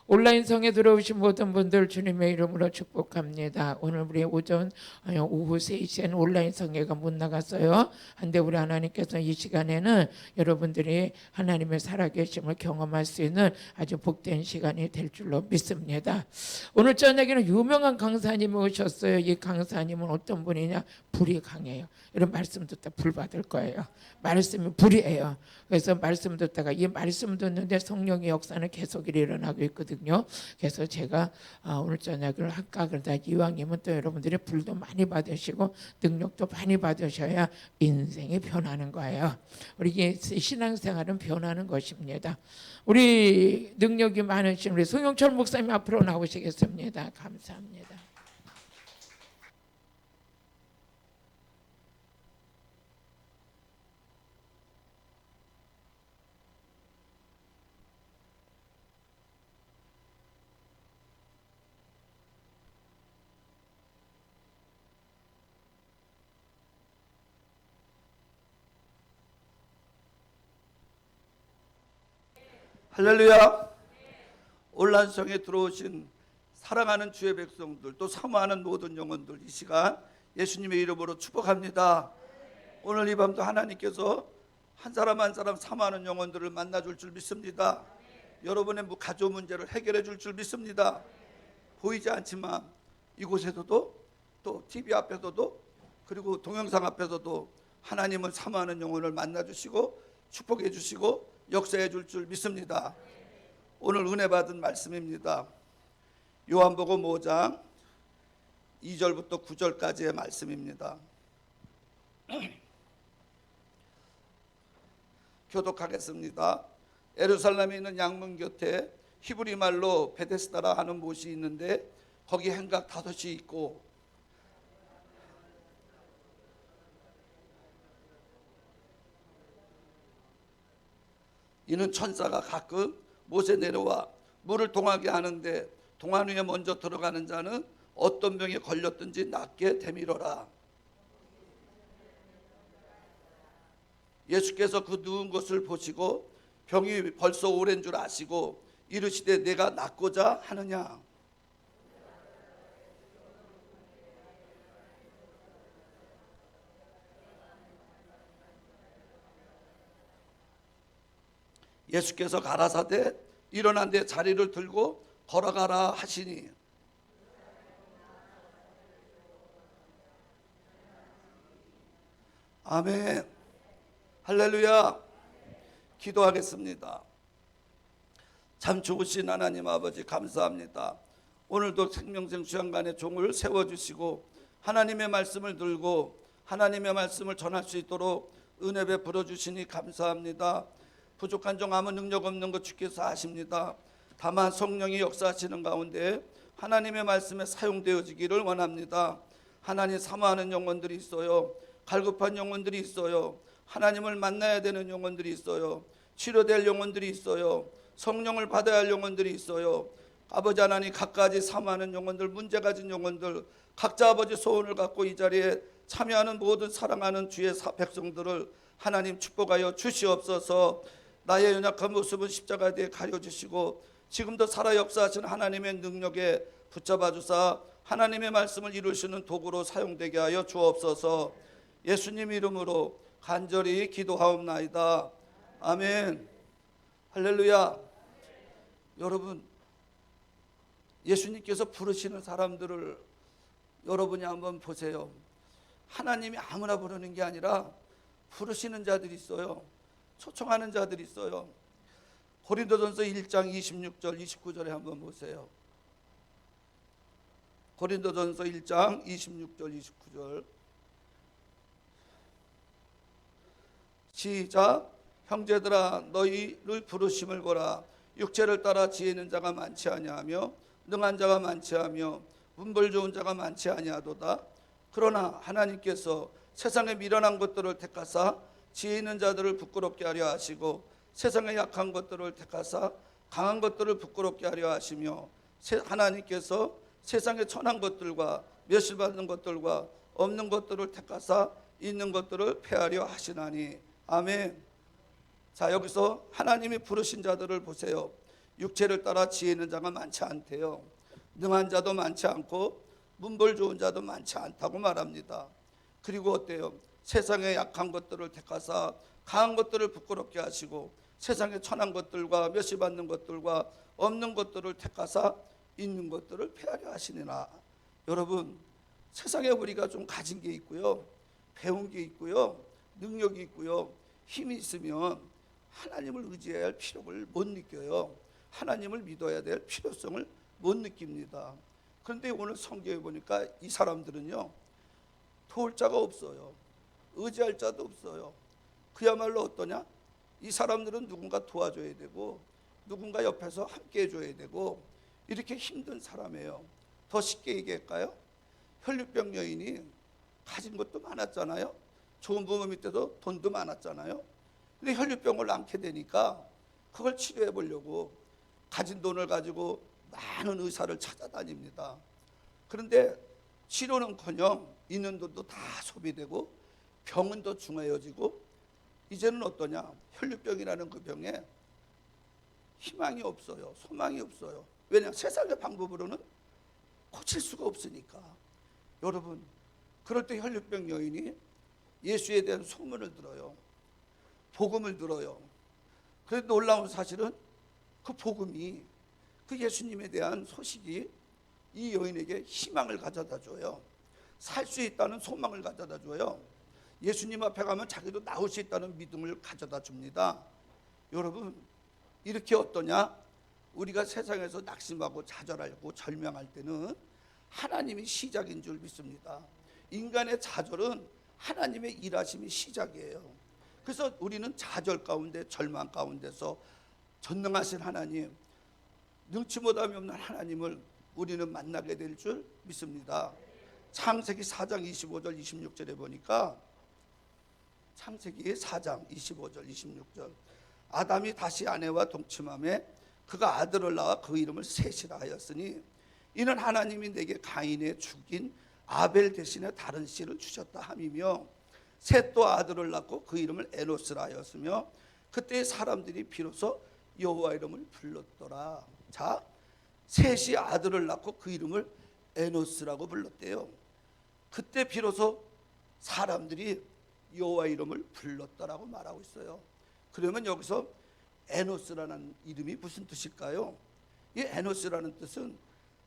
온라인 성에 들어오신 모든 분들 주님의 이름으로 축복합니다. 오늘 우리 오전 오후 3시에는 온라인 성회가 못 나갔어요. 한데 우리 하나님께서 이 시간에는 여러분들이 하나님의 살아계심을 경험할 수 있는 아주 복된 시간이 될 줄로 믿습니다. 오늘 저녁에는 유명한 강사님이 오셨어요. 이 강사님은 어떤 분이냐? 불이 강해요. 이런 말씀 듣다 불 받을 거예요. 말씀이 불이에요. 그래서 말씀 듣다가 이 말씀 듣는데 성령의 역사는 계속 일어나고 있거든요. 그래서 제가 오늘 저녁을 할까 그러다 이왕이면 또 여러분들이 불도 많이 받으시고 능력도 많이 받으셔야 인생이 변하는 거예요. 우리 신앙생활은 변하는 것입니다. 우리 능력이 많으신 우리 송영철 목사님 앞으로 나오시겠습니다. 감사합니다. 할렐루야. 온라인성에 들어오신 사랑하는 주의 백성들, 또 사모하는 모든 영혼들, 이 시간 예수님의 이름으로 축복합니다. 오늘 이 밤도 하나님께서 한 사람 한 사람 사모하는 영혼들을 만나줄 줄 믿습니다. 여러분의 가족 문제를 해결해 줄 줄 믿습니다. 보이지 않지만 이곳에서도, 또 TV 앞에서도, 그리고 동영상 앞에서도 하나님을 사모하는 영혼을 만나주시고 축복해 주시고 역사해 줄 믿습니다. 오늘 은혜 받은 말씀입니다. 요한복음 5장 2절부터 9절까지의 말씀입니다. 교독하겠습니다. 예루살렘에 있는 양문 곁에 히브리 말로 베데스다라 하는 못이 있는데 거기 행각 5이 있고 이는 천사가 가끔 못에 내려와 물을 동하게 하는데 동안 위에 먼저 들어가는 자는 어떤 병에 걸렸든지 낫게 되밀어라. 예수께서 그 누운 것을 보시고 병이 벌써 오랜 줄 아시고 이르시되 내가 낫고자 하느냐. 예수께서 가라사대 일어난 데 자리를 들고 걸어가라 하시니 아멘. 할렐루야. 기도하겠습니다. 참 좋으신 하나님 아버지 감사합니다. 오늘도 생명생 수양관의 종을 세워주시고 하나님의 말씀을 들고 하나님의 말씀을 전할 수 있도록 은혜 베풀어 주시니 감사합니다. 부족한 종 아무 능력 없는 것 주께서 아십니다. 다만 성령이 역사하시는 가운데 하나님의 말씀에 사용되어지기를 원합니다. 하나님 사모하는 영혼들이 있어요. 갈급한 영혼들이 있어요. 하나님을 만나야 되는 영혼들이 있어요. 치료될 영혼들이 있어요. 성령을 받아야 할 영혼들이 있어요. 아버지 하나님 각가지 사모하는 영혼들, 문제 가진 영혼들, 각자 아버지 소원을 갖고 이 자리에 참여하는 모든 사랑하는 주의 백성들을 하나님 축복하여 주시옵소서. 나의 연약한 모습은 십자가 뒤에 가려주시고 지금도 살아 역사하신 하나님의 능력에 붙잡아 주사 하나님의 말씀을 이루시는 도구로 사용되게 하여 주옵소서. 예수님 이름으로 간절히 기도하옵나이다. 아멘. 할렐루야. 여러분, 예수님께서 부르시는 사람들을 여러분이 한번 보세요. 하나님이 아무나 부르는 게 아니라 부르시는 자들이 있어요. 초청하는 자들이 있어요. 고린도전서 1장 26절 29절에 한번 보세요. 고린도전서 1장 26절 29절 시작. 형제들아 너희를 부르심을 보라. 육체를 따라 지혜 있는 자가 많지 아니하며 능한 자가 많지 하며 문벌 좋은 자가 많지 아니하도다. 그러나 하나님께서 세상에 미련한 것들을 택하사 지혜 있는 자들을 부끄럽게 하려 하시고 세상에 약한 것들을 택하사 강한 것들을 부끄럽게 하려 하시며 하나님께서 세상에 천한 것들과 멸시받는 것들과 없는 것들을 택하사 있는 것들을 폐하려 하시나니. 아멘. 자, 여기서 하나님이 부르신 자들을 보세요. 육체를 따라 지혜 있는 자가 많지 않대요. 능한 자도 많지 않고 문벌 좋은 자도 많지 않다고 말합니다. 그리고 어때요? 세상의 약한 것들을 택하사 강한 것들을 부끄럽게 하시고 세상의 천한 것들과 멸시받는 것들과 없는 것들을 택하사 있는 것들을 폐하려 하시니라. 여러분, 세상에 우리가 좀 가진 게 있고요, 배운 게 있고요, 능력이 있고요, 힘이 있으면 하나님을 의지해야 할 필요를 못 느껴요. 하나님을 믿어야 될 필요성을 못 느낍니다. 그런데 오늘 성경에 보니까 이 사람들은요, 도울 자가 없어요. 의지할 자도 없어요. 그야말로 어떠냐? 이 사람들은 누군가 도와줘야 되고 누군가 옆에서 함께 해줘야 되고 이렇게 힘든 사람이에요. 더 쉽게 얘기할까요? 혈류병 여인이 가진 것도 많았잖아요. 좋은 부모 밑에도 돈도 많았잖아요. 근데 혈류병을 앓게 되니까 그걸 치료해 보려고 가진 돈을 가지고 많은 의사를 찾아다닙니다. 그런데 치료는커녕 있는 돈도 다 소비되고 병은 더 중요해지고 이제는 어떠냐? 혈류병이라는 그 병에 희망이 없어요. 소망이 없어요. 왜냐? 세상의 방법으로는 고칠 수가 없으니까. 여러분, 그럴 때 혈류병 여인이 예수에 대한 소문을 들어요. 복음을 들어요. 그런데 놀라운 사실은 그 복음이, 그 예수님에 대한 소식이 이 여인에게 희망을 가져다 줘요. 살 수 있다는 소망을 가져다 줘요. 예수님 앞에 가면 자기도 나올 수 있다는 믿음을 가져다 줍니다. 여러분, 이렇게 어떠냐? 우리가 세상에서 낙심하고 좌절하고 절망할 때는 하나님이 시작인 줄 믿습니다. 인간의 좌절은 하나님의 일하심이 시작이에요. 그래서 우리는 좌절 가운데, 절망 가운데서 전능하신 하나님, 능치 못함이 없는 하나님을 우리는 만나게 될 줄 믿습니다. 창세기 4장 25절 26절에 보니까, 창세기 4장 25절 26절, 아담이 다시 아내와 동침함에 그가 아들을 낳아 그 이름을 셋이라 하였으니 이는 하나님이 내게 가인의 죽인 아벨 대신에 다른 씨를 주셨다 함이며, 셋도 아들을 낳고 그 이름을 에노스라 하였으며 그때 사람들이 비로소 여호와 이름을 불렀더라. 자, 셋이 아들을 낳고 그 이름을 에노스라고 불렀대요. 그때 비로소 사람들이 여호와 이름을 불렀더라고 말하고 있어요. 그러면 여기서 에노스라는 이름이 무슨 뜻일까요? 이 에노스라는 뜻은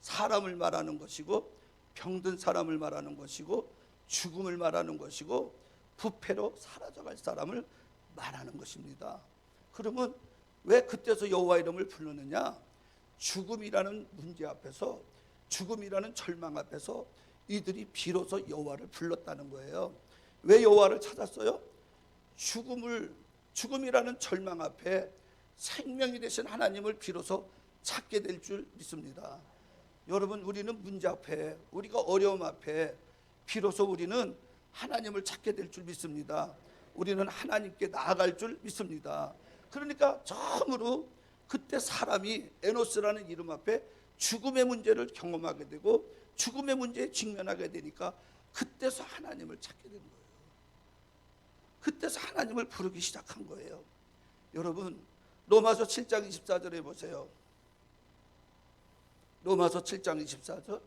사람을 말하는 것이고 병든 사람을 말하는 것이고 죽음을 말하는 것이고 부패로 사라져갈 사람을 말하는 것입니다. 그러면 왜 그때서 여호와 이름을 부르느냐? 죽음이라는 문제 앞에서, 죽음이라는 절망 앞에서 이들이 비로소 여호와를 불렀다는 거예요. 왜 여호와를 찾았어요? 죽음이라는 절망 앞에 생명이 되신 하나님을 비로소 찾게 될 줄 믿습니다. 여러분, 우리는 문제 앞에, 우리가 어려움 앞에 비로소 우리는 하나님을 찾게 될 줄 믿습니다. 우리는 하나님께 나아갈 줄 믿습니다. 그러니까 처음으로 그때 사람이 에노스라는 이름 앞에 죽음의 문제를 경험하게 되고 죽음의 문제에 직면하게 되니까 그때서 하나님을 찾게 된 거예요. 그때서 하나님을 부르기 시작한 거예요. 여러분, 로마서 7장 24절에 보세요. 로마서 7장 24절.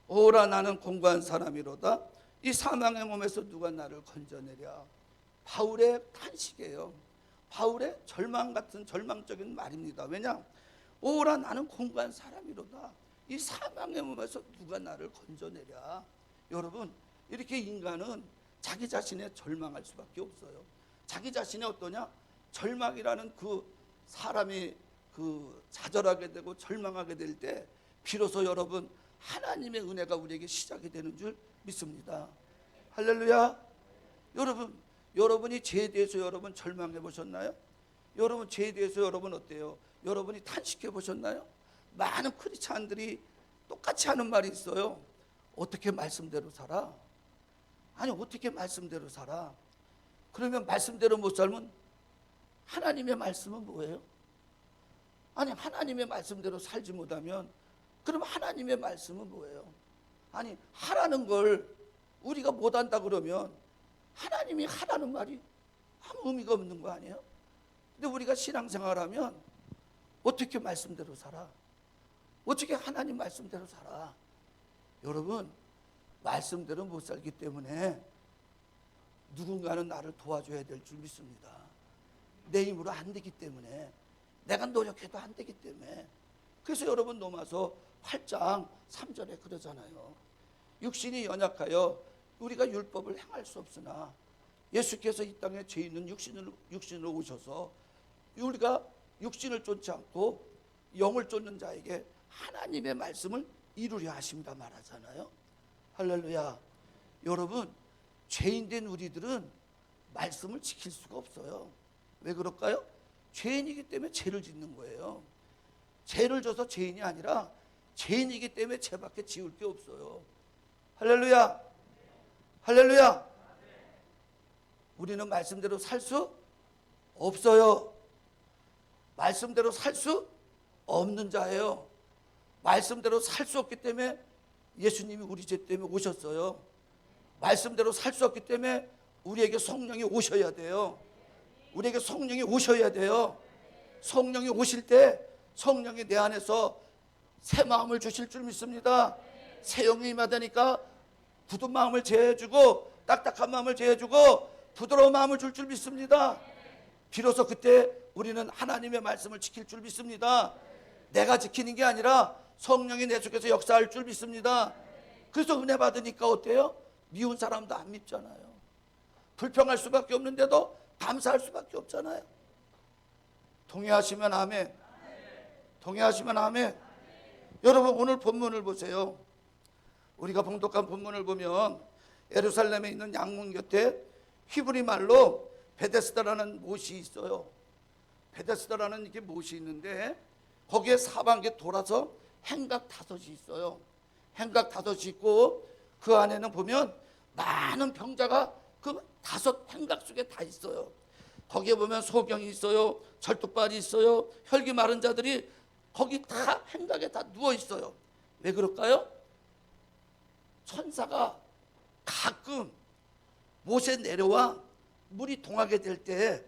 오라 나는 공고한 사람이로다. 이 사망의 몸에서 누가 나를 건져내랴. 바울의 탄식이에요. 바울의 절망 같은 절망적인 말입니다. 왜냐? 오라 나는 공고한 사람이로다. 이 사망의 몸에서 누가 나를 건져내랴. 여러분, 이렇게 인간은 자기 자신에 절망할 수밖에 없어요. 자기 자신이 어떠냐? 절망이라는 그 사람이 그 좌절하게 되고 절망하게 될 때 비로소 여러분 하나님의 은혜가 우리에게 시작이 되는 줄 믿습니다. 할렐루야. 여러분이 죄에 대해서 여러분 절망해 보셨나요? 여러분 죄에 대해서 여러분 어때요? 여러분이 탄식해 보셨나요? 많은 크리스찬들이 똑같이 하는 말이 있어요. 어떻게 말씀대로 살아? 아니, 어떻게 말씀대로 살아? 그러면 말씀대로 못 살면 하나님의 말씀은 뭐예요? 아니, 하나님의 말씀대로 살지 못하면 그럼 하나님의 말씀은 뭐예요? 아니, 하라는 걸 우리가 못한다 그러면 하나님이 하라는 말이 아무 의미가 없는 거 아니에요? 근데 우리가 신앙생활하면 어떻게 말씀대로 살아? 어떻게 하나님 말씀대로 살아? 여러분, 말씀대로 못 살기 때문에 누군가는 나를 도와줘야 될 줄 믿습니다. 내 힘으로 안 되기 때문에, 내가 노력해도 안 되기 때문에. 그래서 여러분 로마서 8장 3절에 그러잖아요. 육신이 연약하여 우리가 율법을 행할 수 없으나 예수께서 이 땅에 죄 있는 육신으로 오셔서 우리가 육신을 쫓지 않고 영을 쫓는 자에게 하나님의 말씀을 이루려 하십니다 말하잖아요. 할렐루야. 여러분, 죄인된 우리들은 말씀을 지킬 수가 없어요. 왜 그럴까요? 죄인이기 때문에 죄를 짓는 거예요. 죄를 져서 죄인이 아니라 죄인이기 때문에 죄밖에 지을 게 없어요. 할렐루야. 할렐루야. 우리는 말씀대로 살 수 없어요. 말씀대로 살 수 없는 자예요. 말씀대로 살 수 없기 때문에 예수님이 우리 죄 때문에 오셨어요. 말씀대로 살 수 없기 때문에 우리에게 성령이 오셔야 돼요. 우리에게 성령이 오셔야 돼요. 성령이 오실 때 성령이 내 안에서 새 마음을 주실 줄 믿습니다. 새 영이 임하다니까 굳은 마음을 제해주고 딱딱한 마음을 제해주고 부드러운 마음을 줄 줄 믿습니다. 비로소 그때 우리는 하나님의 말씀을 지킬 줄 믿습니다. 내가 지키는 게 아니라 성령이 내 속에서 역사할 줄 믿습니다. 그래서 은혜 받으니까 어때요? 미운 사람도 안 밉잖아요. 불평할 수밖에 없는데도 감사할 수밖에 없잖아요. 동의하시면 아멘. 동의하시면 아멘. 여러분, 오늘 본문을 보세요. 우리가 봉독한 본문을 보면 예루살렘에 있는 양문 곁에 히브리 말로 베데스다라는 못이 있어요. 베데스다라는 이게 못이 있는데 거기에 사방에 돌아서 행각 5이 있어요. 행각 5이 있고 그 안에는 보면 많은 병자가 그 5 행각 속에 다 있어요. 거기에 보면 소경이 있어요. 절뚝발이 있어요. 혈기 마른 자들이 거기 다 행각에 다 누워 있어요. 왜 그럴까요? 천사가 가끔 못에 내려와 물이 동하게 될 때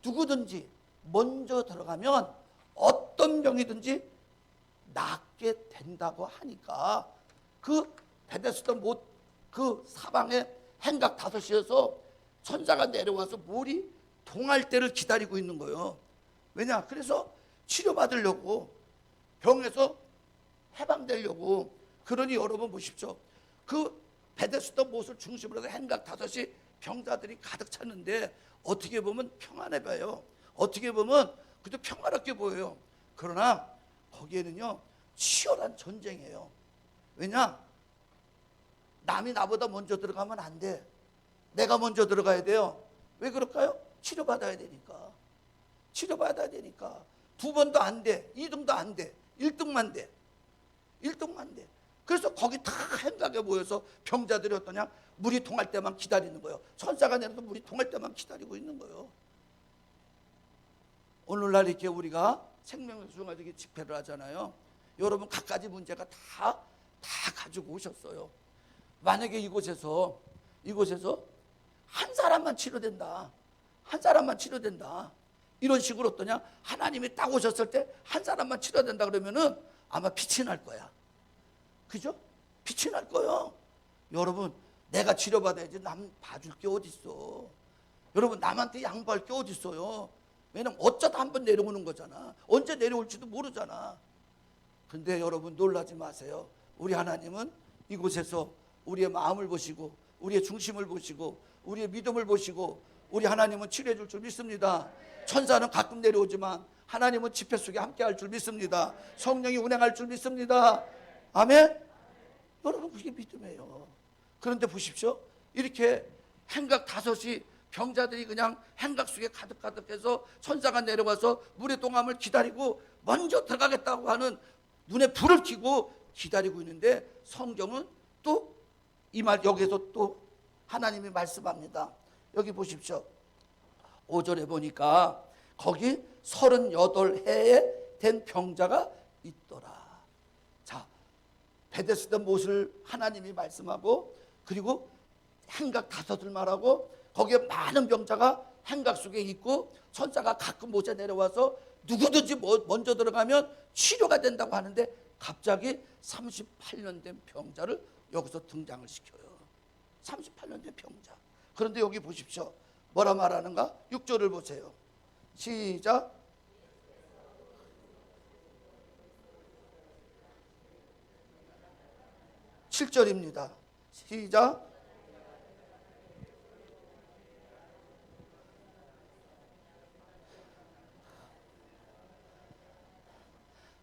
누구든지 먼저 들어가면 어떤 병이든지 낫게 된다고 하니까 그 베데스다 못 그 사방에 행각 5이어서 천사가 내려와서 물이 동할 때를 기다리고 있는 거예요. 왜냐? 그래서 치료받으려고, 병에서 해방되려고. 그러니 여러분 보십시오. 그 베데스다 못을 중심으로 해서 행각 5이 병자들이 가득 찼는데 어떻게 보면 평안해 봐요. 어떻게 보면 그래도 평화롭게 보여요. 그러나 거기에는요 치열한 전쟁이에요. 왜냐? 남이 나보다 먼저 들어가면 안 돼. 내가 먼저 들어가야 돼요. 왜 그럴까요? 치료받아야 되니까. 치료받아야 되니까. 2번도 안 돼. 2등도 안 돼. 1등만 돼. 1등만 돼. 그래서 거기 다 행각에 모여서 병자들이 어떠냐? 물이 통할 때만 기다리는 거예요. 천사가 내려서 물이 통할 때만 기다리고 있는 거예요. 오늘날 이렇게 우리가 생명수용화되게 집회를 하잖아요. 여러분 갖가지 문제가 다 가지고 오셨어요. 만약에 이곳에서 한 사람만 치료된다. 한 사람만 치료된다. 이런 식으로 어떠냐? 하나님이 딱 오셨을 때 한 사람만 치료된다 그러면은 아마 빛이 날 거야. 그죠? 빛이 날 거예요. 여러분, 내가 치료받아야지 남 봐줄 게 어딨어. 여러분, 남한테 양보할 게 어딨어요. 왜냐면 어쩌다 한번 내려오는 거잖아. 언제 내려올지도 모르잖아. 근데 여러분 놀라지 마세요. 우리 하나님은 이곳에서 우리의 마음을 보시고 우리의 중심을 보시고 우리의 믿음을 보시고 우리 하나님은 치료해 줄 줄 믿습니다. 천사는 가끔 내려오지만 하나님은 집회 속에 함께 할 줄 믿습니다. 성령이 운행할 줄 믿습니다. 아멘? 여러분 그게 믿음이에요. 그런데 보십시오. 이렇게 행각 5이 병자들이 그냥 행각 속에 가득가득해서 천사가 내려와서 물의 동함을 기다리고 먼저 들어가겠다고 하는 눈에 불을 켜고 기다리고 있는데 성경은 또 이 말 여기서 또 하나님이 말씀합니다. 여기 보십시오. 5절에 보니까 거기 38해에 된 병자가 있더라. 자, 베데스다 못을 하나님이 말씀하고 그리고 행각 5을 말하고 거기에 많은 병자가 행각 속에 있고 천사가 가끔 모세 내려와서 누구든지 먼저 들어가면 치료가 된다고 하는데 갑자기 38년 된 병자를 여기서 등장을 시켜요. 38년 된 병자. 그런데 여기 보십시오. 뭐라 말하는가? 6절을 보세요. 시작. (7절입니다) 시작.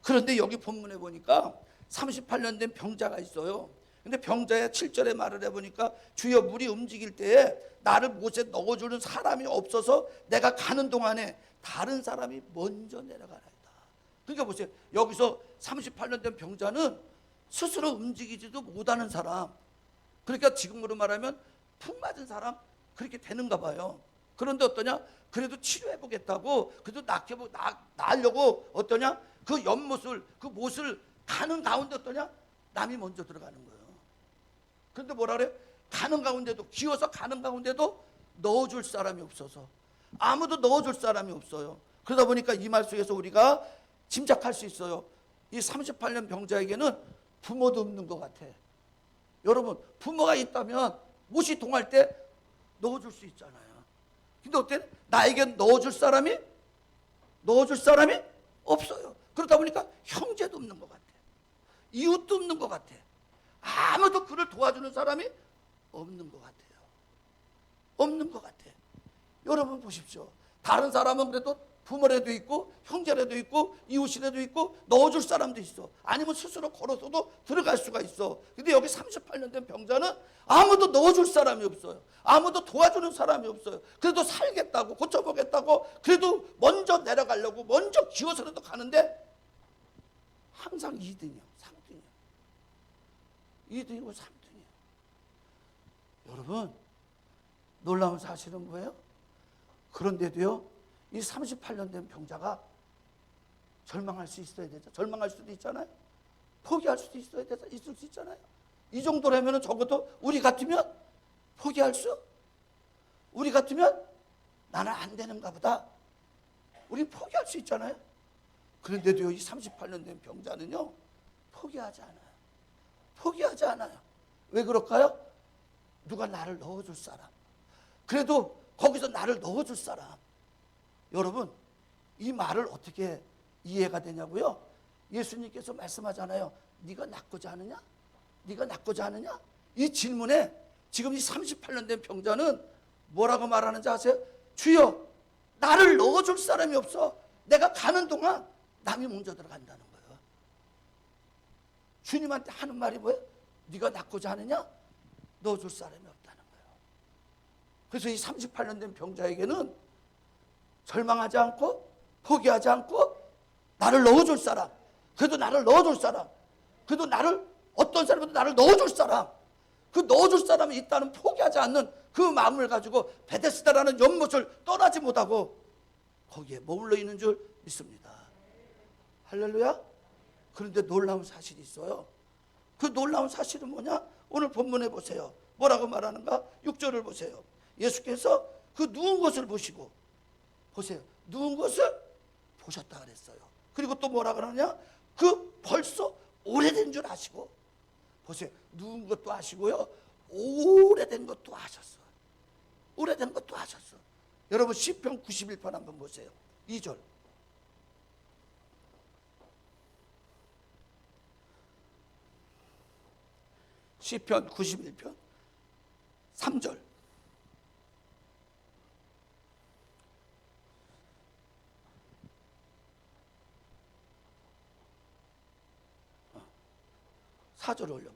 그런데 여기 본문에 보니까 38년 된 병자가 있어요. 근데 병자의 7절에 말을 해보니까 주여 물이 움직일 때에 나를 못에 넣어주는 사람이 없어서 내가 가는 동안에 다른 사람이 먼저 내려가나이다. 그러니까 보세요. 여기서 38년 된 병자는 스스로 움직이지도 못하는 사람. 그러니까 지금으로 말하면 푹 맞은 사람 그렇게 되는가 봐요. 그런데 어떠냐? 그래도 치료해보겠다고 그래도 나으려고 어떠냐? 그 연못을 그 못을 가는 가운데 어떠냐? 남이 먼저 들어가는 거예요. 그런데 뭐라 그래? 가는 가운데도 기어서 가는 가운데도 넣어줄 사람이 없어서 아무도 넣어줄 사람이 없어요. 그러다 보니까 이 말 속에서 우리가 짐작할 수 있어요. 이 38년 병자에게는 부모도 없는 것 같아. 여러분 부모가 있다면 못이 통할 때 넣어줄 수 있잖아요. 근데 어때? 나에게 넣어줄 사람이 없어요. 그러다 보니까 형제도 없는 것 같아. 이웃도 없는 것 같아. 아무도 그를 도와주는 사람이 없는 것 같아요. 없는 것 같아. 여러분 보십시오. 다른 사람은 그래도 부모라도 있고 형제라도 있고 이웃이라도 있고 넣어줄 사람도 있어. 아니면 스스로 걸어서도 들어갈 수가 있어. 근데 여기 38년 된 병자는 아무도 넣어줄 사람이 없어요. 아무도 도와주는 사람이 없어요. 그래도 살겠다고 고쳐보겠다고 그래도 먼저 내려가려고 먼저 기어서라도 가는데 항상 2등이야 3등이야 2등이고 3등이야. 여러분 놀라운 사실은 뭐예요? 그런데도요 이 38년 된 병자가 절망할 수 있어야 되죠. 절망할 수도 있잖아요. 포기할 수도 있을 수 있잖아요. 이 정도라면 적어도 우리 같으면 포기할 수? 우리 같으면 나는 안 되는가 보다. 우리 포기할 수 있잖아요. 그런데도요 이 38년 된 병자는요 포기하지 않아요. 포기하지 않아요. 왜 그럴까요? 누가 나를 넣어줄 사람. 그래도 거기서 나를 넣어줄 사람. 여러분 이 말을 어떻게 이해가 되냐고요? 예수님께서 말씀하잖아요. 네가 낫고자 하느냐? 네가 낫고자 하느냐? 이 질문에 지금 이 38년 된 병자는 뭐라고 말하는지 아세요? 주여 나를 넣어줄 사람이 없어. 내가 가는 동안 남이 먼저 들어간다는 거예요. 주님한테 하는 말이 뭐예요? 네가 낫고자 하느냐? 넣어줄 사람이 없다는 거예요. 그래서 이 38년 된 병자에게는 절망하지 않고 포기하지 않고 나를 넣어줄 사람, 그래도 나를 넣어줄 사람, 그래도 나를 어떤 사람도 나를 넣어줄 사람, 그 넣어줄 사람이 있다는 포기하지 않는 그 마음을 가지고 베데스다라는 연못을 떠나지 못하고 거기에 머물러 있는 줄 믿습니다. 할렐루야. 그런데 놀라운 사실이 있어요. 그 놀라운 사실은 뭐냐? 오늘 본문에 보세요. 뭐라고 말하는가? 6절을 보세요. 예수께서 그 누운 것을 보시고 보세요. 누운 것을 보셨다 그랬어요. 그리고 또 뭐라 그러냐? 그 벌써 오래된 줄 아시고 보세요. 누운 것도 아시고요. 오래된 것도 아셨어요. 오래된 것도 아셨어요. 여러분 시편 91편 한번 보세요. 2절. 시편 91편 3절. 사절 올려봐.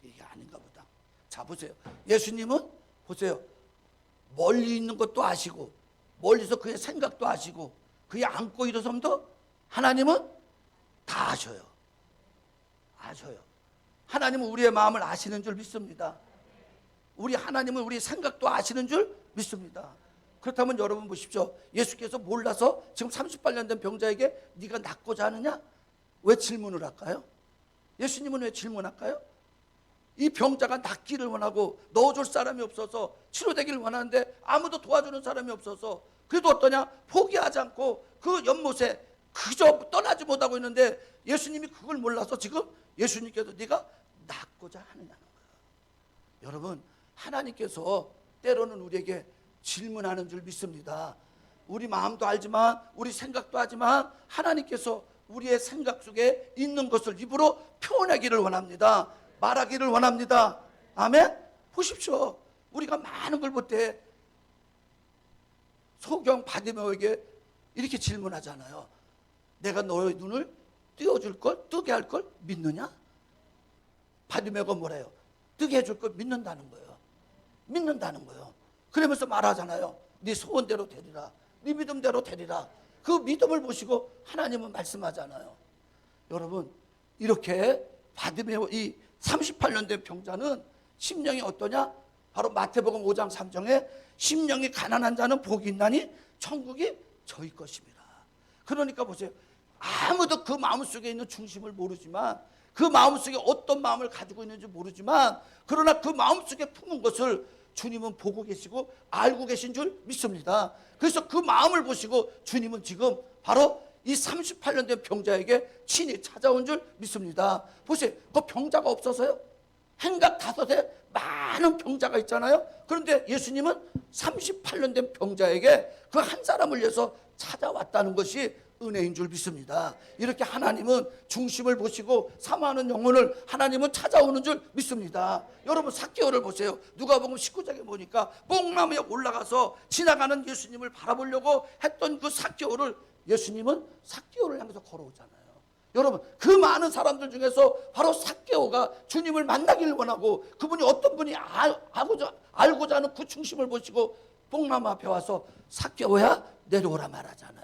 이게 아닌가 보다. 자 보세요. 예수님은 보세요. 멀리 있는 것도 아시고 멀리서 그의 생각도 아시고 그의 안고 일어섬도 하나님은 다 아셔요. 아셔요. 하나님은 우리의 마음을 아시는 줄 믿습니다. 우리 하나님은 우리 생각도 아시는 줄 믿습니다. 그렇다면 여러분 보십시오. 예수께서 몰라서 지금 38년 된 병자에게 네가 낫고자 하느냐? 왜 질문을 할까요? 예수님은 왜 질문할까요? 이 병자가 낫기를 원하고 넣어줄 사람이 없어서 치료되기를 원하는데 아무도 도와주는 사람이 없어서 그래도 어떠냐? 포기하지 않고 그 연못에 그저 떠나지 못하고 있는데 예수님이 그걸 몰라서 지금 예수님께서 네가 낫고자 하느냐는 거예요. 여러분, 하나님께서 때로는 우리에게 질문하는 줄 믿습니다. 우리 마음도 알지만 우리 생각도 하지만 하나님께서 우리의 생각 속에 있는 것을 입으로 표현하기를 원합니다. 말하기를 원합니다. 아멘? 보십시오. 우리가 많은 걸 볼 때 소경 바디메오에게 이렇게 질문하잖아요. 내가 너의 눈을 띄워줄 걸, 뜨게 할 걸 믿느냐? 바디메오가 뭐래요? 뜨게 해줄 걸 믿는다는 거예요. 믿는다는 거예요. 그러면서 말하잖아요. 네 소원대로 되리라. 네 믿음대로 되리라. 그 믿음을 보시고 하나님은 말씀하잖아요. 여러분, 이렇게 바디메오 이 38년 된 병자는 심령이 어떠냐? 바로 마태복음 5장 3절에 심령이 가난한 자는 복이 있나니 천국이 저희 것입니다. 그러니까 보세요. 아무도 그 마음속에 있는 중심을 모르지만 그 마음속에 어떤 마음을 가지고 있는지 모르지만 그러나 그 마음속에 품은 것을 주님은 보고 계시고 알고 계신 줄 믿습니다. 그래서 그 마음을 보시고 주님은 지금 바로 이 38년 된 병자에게 친히 찾아온 줄 믿습니다. 보세요. 그 병자가 없어서요? 행각 5에 많은 병자가 있잖아요. 그런데 예수님은 38년 된 병자에게 그 한 사람을 위해서 찾아왔다는 것이 은혜인 줄 믿습니다. 이렇게 하나님은 중심을 보시고 사모하는 영혼을 하나님은 찾아오는 줄 믿습니다. 여러분, 삭개오를 보세요. 누가복음 19장에 보니까 뽕나무에 올라가서 지나가는 예수님을 바라보려고 했던 그 삭개오를 예수님은 삭개오를 향해서 걸어오잖아요. 여러분, 그 많은 사람들 중에서 바로 삭개오가 주님을 만나기를 원하고 그분이 어떤 분이 알고자 하는 그 중심을 보시고 뽕나무 앞에 와서 삭개오야 내려오라 말하잖아요.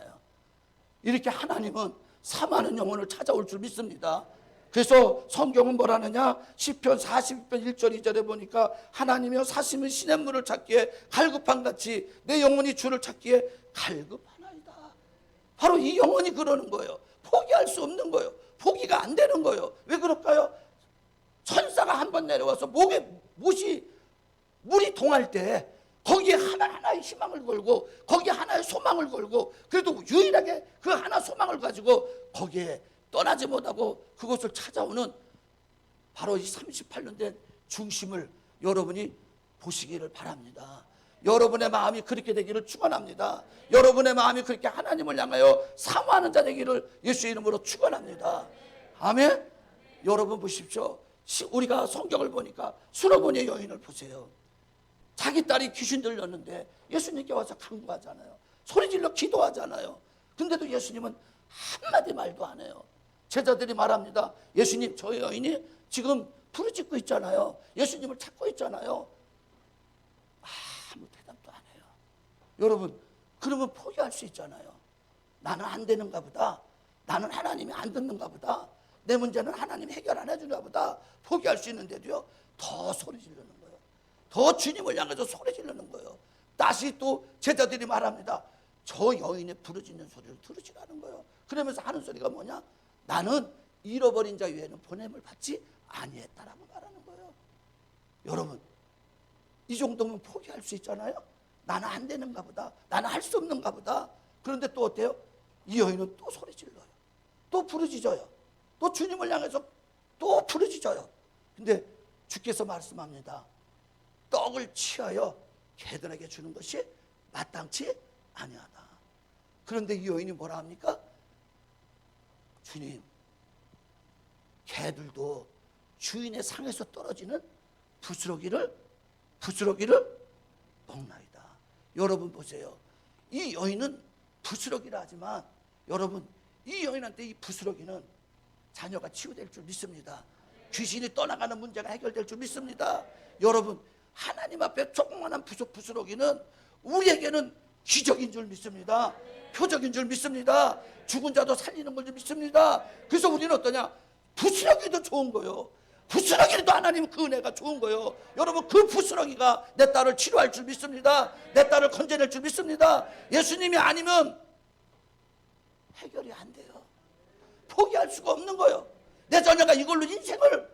이렇게 하나님은 사모하는 영혼을 찾아올 줄 믿습니다. 그래서 성경은 뭐라느냐? 시편 42편 1절 2절에 보니까 하나님이여 사심은 시냇물을 찾기에 갈급함같이 내 영혼이 주를 찾기에 갈급하나이다. 바로 이 영혼이 그러는 거예요. 포기할 수 없는 거예요. 포기가 안 되는 거예요. 왜 그럴까요? 천사가 한 번 내려와서 목에 물이 동할 때 거기에 하나의 희망을 걸고 거기에 하나의 소망을 걸고 그래도 유일하게 그 하나 소망을 가지고 거기에 떠나지 못하고 그것을 찾아오는 바로 이 38년 된 중심을 여러분이 보시기를 바랍니다. 여러분의 마음이 그렇게 되기를 축원합니다. 여러분의 마음이 그렇게 하나님을 향하여 사모하는 자 되기를 예수의 이름으로 축원합니다. 아멘. 여러분 보십시오. 우리가 성경을 보니까 수로보니의 여인을 보세요. 자기 딸이 귀신 들렸는데 예수님께 와서 간구하잖아요. 소리질러 기도하잖아요. 근데도 예수님은 한마디 말도 안 해요. 제자들이 말합니다. 예수님, 저 여인이 지금 부르짖고 있잖아요. 예수님을 찾고 있잖아요. 아무 대답도 안 해요. 여러분, 그러면 포기할 수 있잖아요. 나는 안 되는가 보다. 나는 하나님이 안 듣는가 보다. 내 문제는 하나님이 해결 안 해주는가 보다. 포기할 수 있는데도요, 더 소리 지르는 거예요. 더 주님을 향해서 소리 지르는 거예요. 다시 또 제자들이 말합니다. 저 여인의 부르짖는 소리를 들으시라는 거예요. 그러면서 하는 소리가 뭐냐? 나는 잃어버린 자 외에는 보냄을 받지 아니했다라고 말하는 거예요. 여러분, 이 정도면 포기할 수 있잖아요. 나는 안 되는가 보다. 나는 할 수 없는가 보다. 그런데 또 어때요? 이 여인은 또 소리 질러요. 또 부르짖어요. 또 주님을 향해서 또 부르짖어요. 근데 주께서 말씀합니다. 떡을 취하여 개들에게 주는 것이 마땅치 아니하다. 그런데 이 여인이 뭐라 합니까? 주님, 개들도 주인의 상에서 떨어지는 부스러기를 먹나이다. 여러분 보세요. 이 여인은 부스러기라 하지만 여러분, 이 여인한테 이 부스러기는 자녀가 치유될 줄 믿습니다. 귀신이 떠나가는 문제가 해결될 줄 믿습니다. 여러분, 하나님 앞에 조그만한 부스러기는 우리에게는 기적인 줄 믿습니다. 표적인 줄 믿습니다. 죽은 자도 살리는 걸 줄 믿습니다. 그래서 우리는 어떠냐? 부스러기도 좋은 거예요. 부스러기도 하나님 그 은혜가 좋은 거예요. 여러분 그 부스러기가 내 딸을 치료할 줄 믿습니다. 내 딸을 건져낼 줄 믿습니다. 예수님이 아니면 해결이 안 돼요. 포기할 수가 없는 거예요. 내 자녀가 이걸로 인생을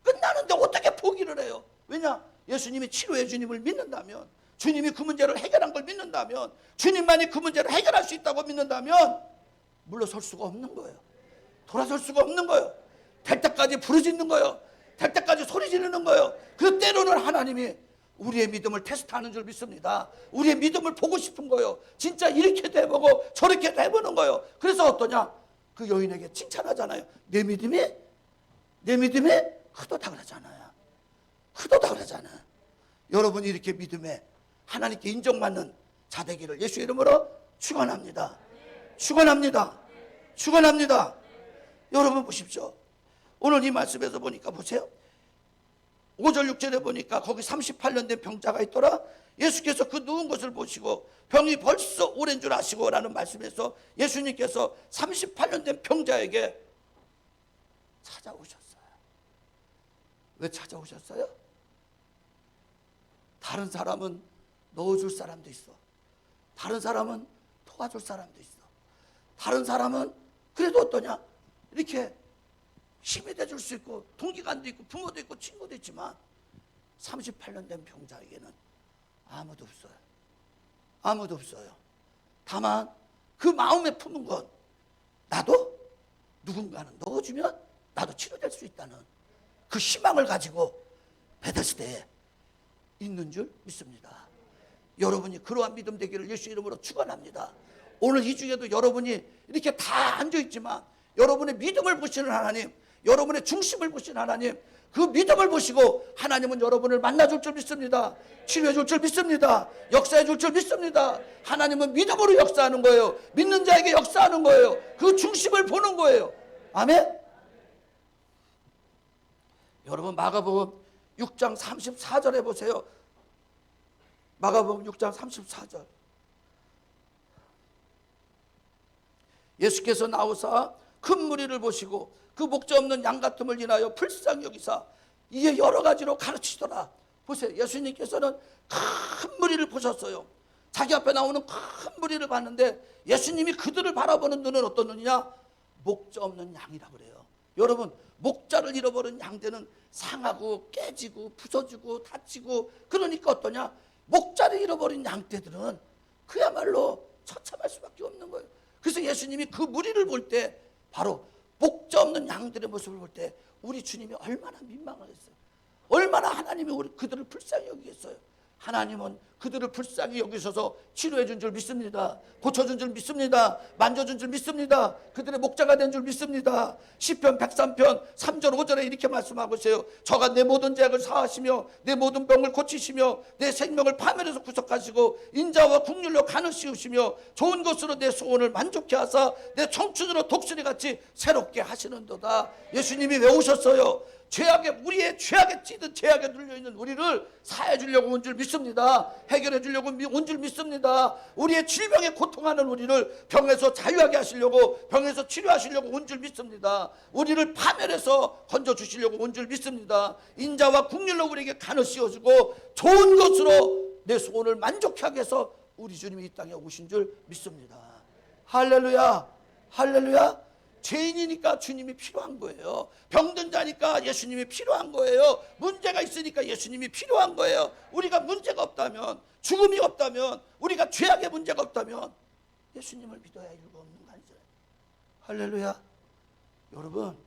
끝나는데 어떻게 포기를 해요? 왜냐? 예수님이 치료의 주님을 믿는다면, 주님이 그 문제를 해결한 걸 믿는다면, 주님만이 그 문제를 해결할 수 있다고 믿는다면 물러설 수가 없는 거예요. 돌아설 수가 없는 거예요. 될 때까지 부르짖는 거예요. 될 때까지 소리 지르는 거예요. 그 때로는 하나님이 우리의 믿음을 테스트하는 줄 믿습니다. 우리의 믿음을 보고 싶은 거예요. 진짜 이렇게도 해보고 저렇게도 해보는 거예요. 그래서 어떠냐? 그 여인에게 칭찬하잖아요. 내 믿음이 크도다 그러잖아요. 크도다 그러잖아요. 여러분이 이렇게 믿음에 하나님께 인정받는 자 되기를 예수 이름으로 축원합니다. 축원합니다. 축원합니다. 여러분 보십시오. 오늘 이 말씀에서 보니까 보세요. 5절 6절에 보니까 거기 38년 된 병자가 있더라. 예수께서 그 누운 것을 보시고 병이 벌써 오랜 줄 아시고 라는 말씀에서 예수님께서 38년 된 병자에게 찾아오셨어요. 왜 찾아오셨어요? 다른 사람은 넣어줄 사람도 있어. 다른 사람은 도와줄 사람도 있어. 다른 사람은 그래도 어떠냐? 이렇게 힘이 돼줄 수 있고 동기간도 있고 부모도 있고 친구도 있지만 38년 된 병자에게는 아무도 없어요. 아무도 없어요. 다만 그 마음에 품은 건 나도 누군가는 넣어주면 나도 치료될 수 있다는 그 희망을 가지고 베데스다에 있는 줄 믿습니다. 여러분이 그러한 믿음 되기를 예수 이름으로 축원합니다. 오늘 이 중에도 여러분이 이렇게 다 앉아있지만 여러분의 믿음을 보시는 하나님, 여러분의 중심을 보시는 하나님, 그 믿음을 보시고 하나님은 여러분을 만나줄 줄 믿습니다. 치료해줄 줄 믿습니다. 역사해줄 줄 믿습니다. 하나님은 믿음으로 역사하는 거예요. 믿는 자에게 역사하는 거예요. 그 중심을 보는 거예요. 아멘. 여러분 마가복음 6장 34절에 보세요. 마가복음 6장 34절. 예수께서 나오사 큰 무리를 보시고 그 목자 없는 양 같음을 인하여 불쌍히 여기사 이에 여러 가지로 가르치더라. 보세요. 예수님께서는 큰 무리를 보셨어요. 자기 앞에 나오는 큰 무리를 봤는데 예수님이 그들을 바라보는 눈은 어떤 눈이냐? 목자 없는 양이라 그래요. 여러분 목자를 잃어버린 양들은 상하고 깨지고 부서지고 다치고 그러니까 어떠냐? 목자를 잃어버린 양떼들은 그야말로 처참할 수밖에 없는 거예요. 그래서 예수님이 그 무리를 볼 때 바로 목자 없는 양들의 모습을 볼 때 우리 주님이 얼마나 민망하겠어요. 얼마나 하나님이 그들을 불쌍히 여기겠어요. 하나님은 그들을 불쌍히 여기셔서 치료해 준 줄 믿습니다. 고쳐준 줄 믿습니다. 만져준 줄 믿습니다. 그들의 목자가 된 줄 믿습니다. 시편 103편 3절 5절에 이렇게 말씀하고 있어요. 저가 내 모든 죄악을 사하시며 내 모든 병을 고치시며 내 생명을 파멸해서 구속하시고 인자와 국률로 간을 씌우시며 좋은 것으로 내 소원을 만족케 하사 내 청춘으로 독수리같이 새롭게 하시는도다. 예수님이 왜 오셨어요? 우리의 죄악에 찌든 죄악에 눌려있는 우리를 사해 주려고 온 줄 믿습니다. 해결해 주려고 온 줄 믿습니다. 우리의 질병에 고통하는 우리를 병에서 자유하게 하시려고, 병에서 치료하시려고 온 줄 믿습니다. 우리를 파멸해서 건져주시려고 온 줄 믿습니다. 인자와 국률로 우리에게 간을 씌워주고 좋은 것으로 내 소원을 만족하게 하게 해서 우리 주님이 이 땅에 오신 줄 믿습니다. 할렐루야, 할렐루야. 죄인이니까 주님이 필요한 거예요. 병든 자니까 예수님이 필요한 거예요. 문제가 있으니까 예수님이 필요한 거예요. 우리가 문제가 없다면, 죽음이 없다면, 우리가 죄악의 문제가 없다면 예수님을 믿어야 이유가 없는 거 아니죠. 할렐루야. 여러분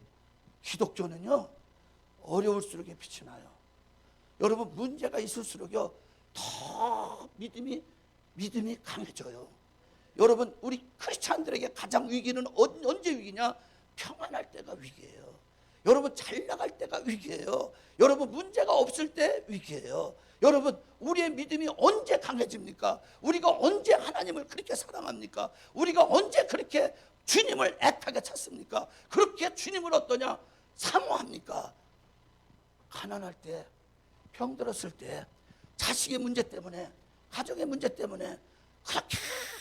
기독교는요 어려울수록 빛이 나요. 여러분 문제가 있을수록요 더 믿음이 강해져요. 여러분 우리 크리스찬들에게 가장 위기는 언제 위기냐? 평안할 때가 위기예요. 여러분 잘 나갈 때가 위기예요. 여러분 문제가 없을 때 위기예요. 여러분 우리의 믿음이 언제 강해집니까? 우리가 언제 하나님을 그렇게 사랑합니까? 우리가 언제 그렇게 주님을 애타게 찾습니까? 그렇게 주님을 어떠냐? 사모합니까? 가난할 때, 병들었을 때, 자식의 문제 때문에, 가정의 문제 때문에 그렇게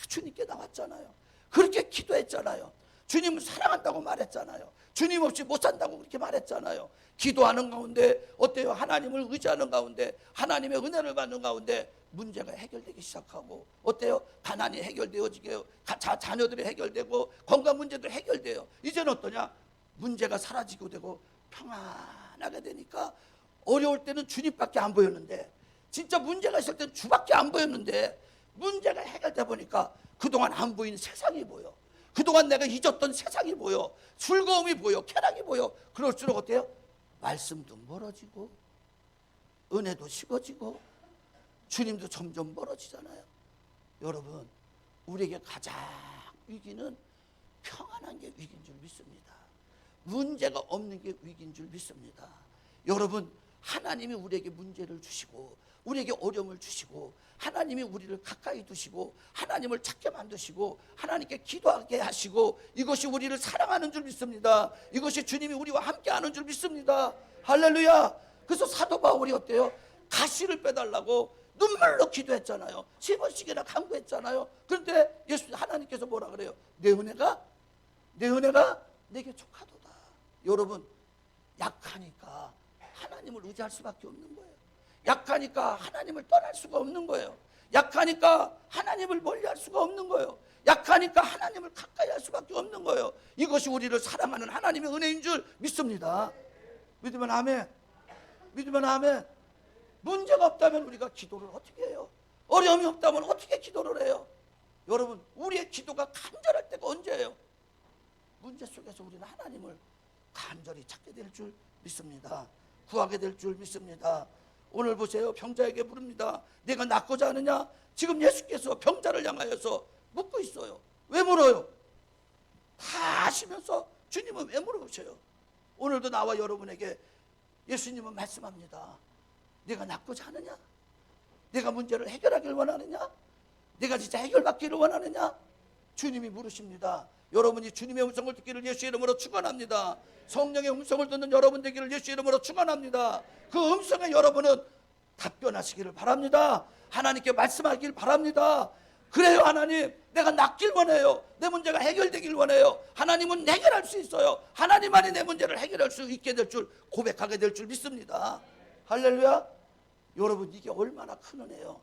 주님께 나왔잖아요. 그렇게 기도했잖아요. 주님을 사랑한다고 말했잖아요. 주님 없이 못 산다고 그렇게 말했잖아요. 기도하는 가운데 어때요? 하나님을 의지하는 가운데, 하나님의 은혜를 받는 가운데 문제가 해결되기 시작하고, 어때요? 가난이 해결되어지게, 자녀들이 해결되고, 건강 문제도 해결돼요. 이제는 어떠냐? 문제가 사라지고 되고 평안하게 되니까, 어려울 때는 주님밖에 안 보였는데, 진짜 문제가 있을 때는 주밖에 안 보였는데, 문제가 해결돼 보니까 그동안 안 보인 세상이 보여. 그동안 내가 잊었던 세상이 보여. 즐거움이 보여. 쾌락이 보여. 그럴수록 어때요? 말씀도 멀어지고, 은혜도 식어지고, 주님도 점점 멀어지잖아요. 여러분, 우리에게 가장 위기는 평안한 게 위기인 줄 믿습니다. 문제가 없는 게 위기인 줄 믿습니다. 여러분, 하나님이 우리에게 문제를 주시고, 우리에게 어려움을 주시고, 하나님이 우리를 가까이 두시고, 하나님을 찾게 만드시고, 하나님께 기도하게 하시고, 이것이 우리를 사랑하는 줄 믿습니다. 이것이 주님이 우리와 함께하는 줄 믿습니다. 할렐루야. 그래서 사도 바울이 어때요? 가시를 빼달라고 눈물로 기도했잖아요. 3번씩이나 간구했잖아요. 그런데 예수 하나님께서 뭐라 그래요? 내 은혜가 내게 족하도다. 여러분, 약하니까 하나님을 의지할 수밖에 없는 거예요. 약하니까 하나님을 떠날 수가 없는 거예요. 약하니까 하나님을 멀리할 수가 없는 거예요. 약하니까 하나님을 가까이 할 수밖에 없는 거예요. 이것이 우리를 사랑하는 하나님의 은혜인 줄 믿습니다. 믿으면 아멘. 믿으면 아멘. 문제가 없다면 우리가 기도를 어떻게 해요? 어려움이 없다면 어떻게 기도를 해요? 여러분, 우리의 기도가 간절할 때가 언제예요? 문제 속에서 우리는 하나님을 간절히 찾게 될 줄 믿습니다. 구하게 될 줄 믿습니다. 오늘 보세요. 병자에게 물습니다. 내가 낫고자 하느냐? 지금 예수께서 병자를 향하여서 묻고 있어요. 왜 물어요? 다 아시면서 주님은 왜 물어보셔요? 오늘도 나와 여러분에게 예수님은 말씀합니다. 내가 낫고자 하느냐? 내가 문제를 해결하길 원하느냐? 내가 진짜 해결받기를 원하느냐? 주님이 물으십니다. 여러분이 주님의 음성을 듣기를 예수의 이름으로 축원합니다. 성령의 음성을 듣는 여러분 되기를 예수의 이름으로 축원합니다. 그 음성에 여러분은 답변하시기를 바랍니다. 하나님께 말씀하길 바랍니다. 그래요. 하나님, 내가 낫길 원해요. 내 문제가 해결되길 원해요. 하나님은 해결할 수 있어요. 하나님만이 내 문제를 해결할 수 있게 될 줄 고백하게 될 줄 믿습니다. 할렐루야. 여러분, 이게 얼마나 큰 은혜예요.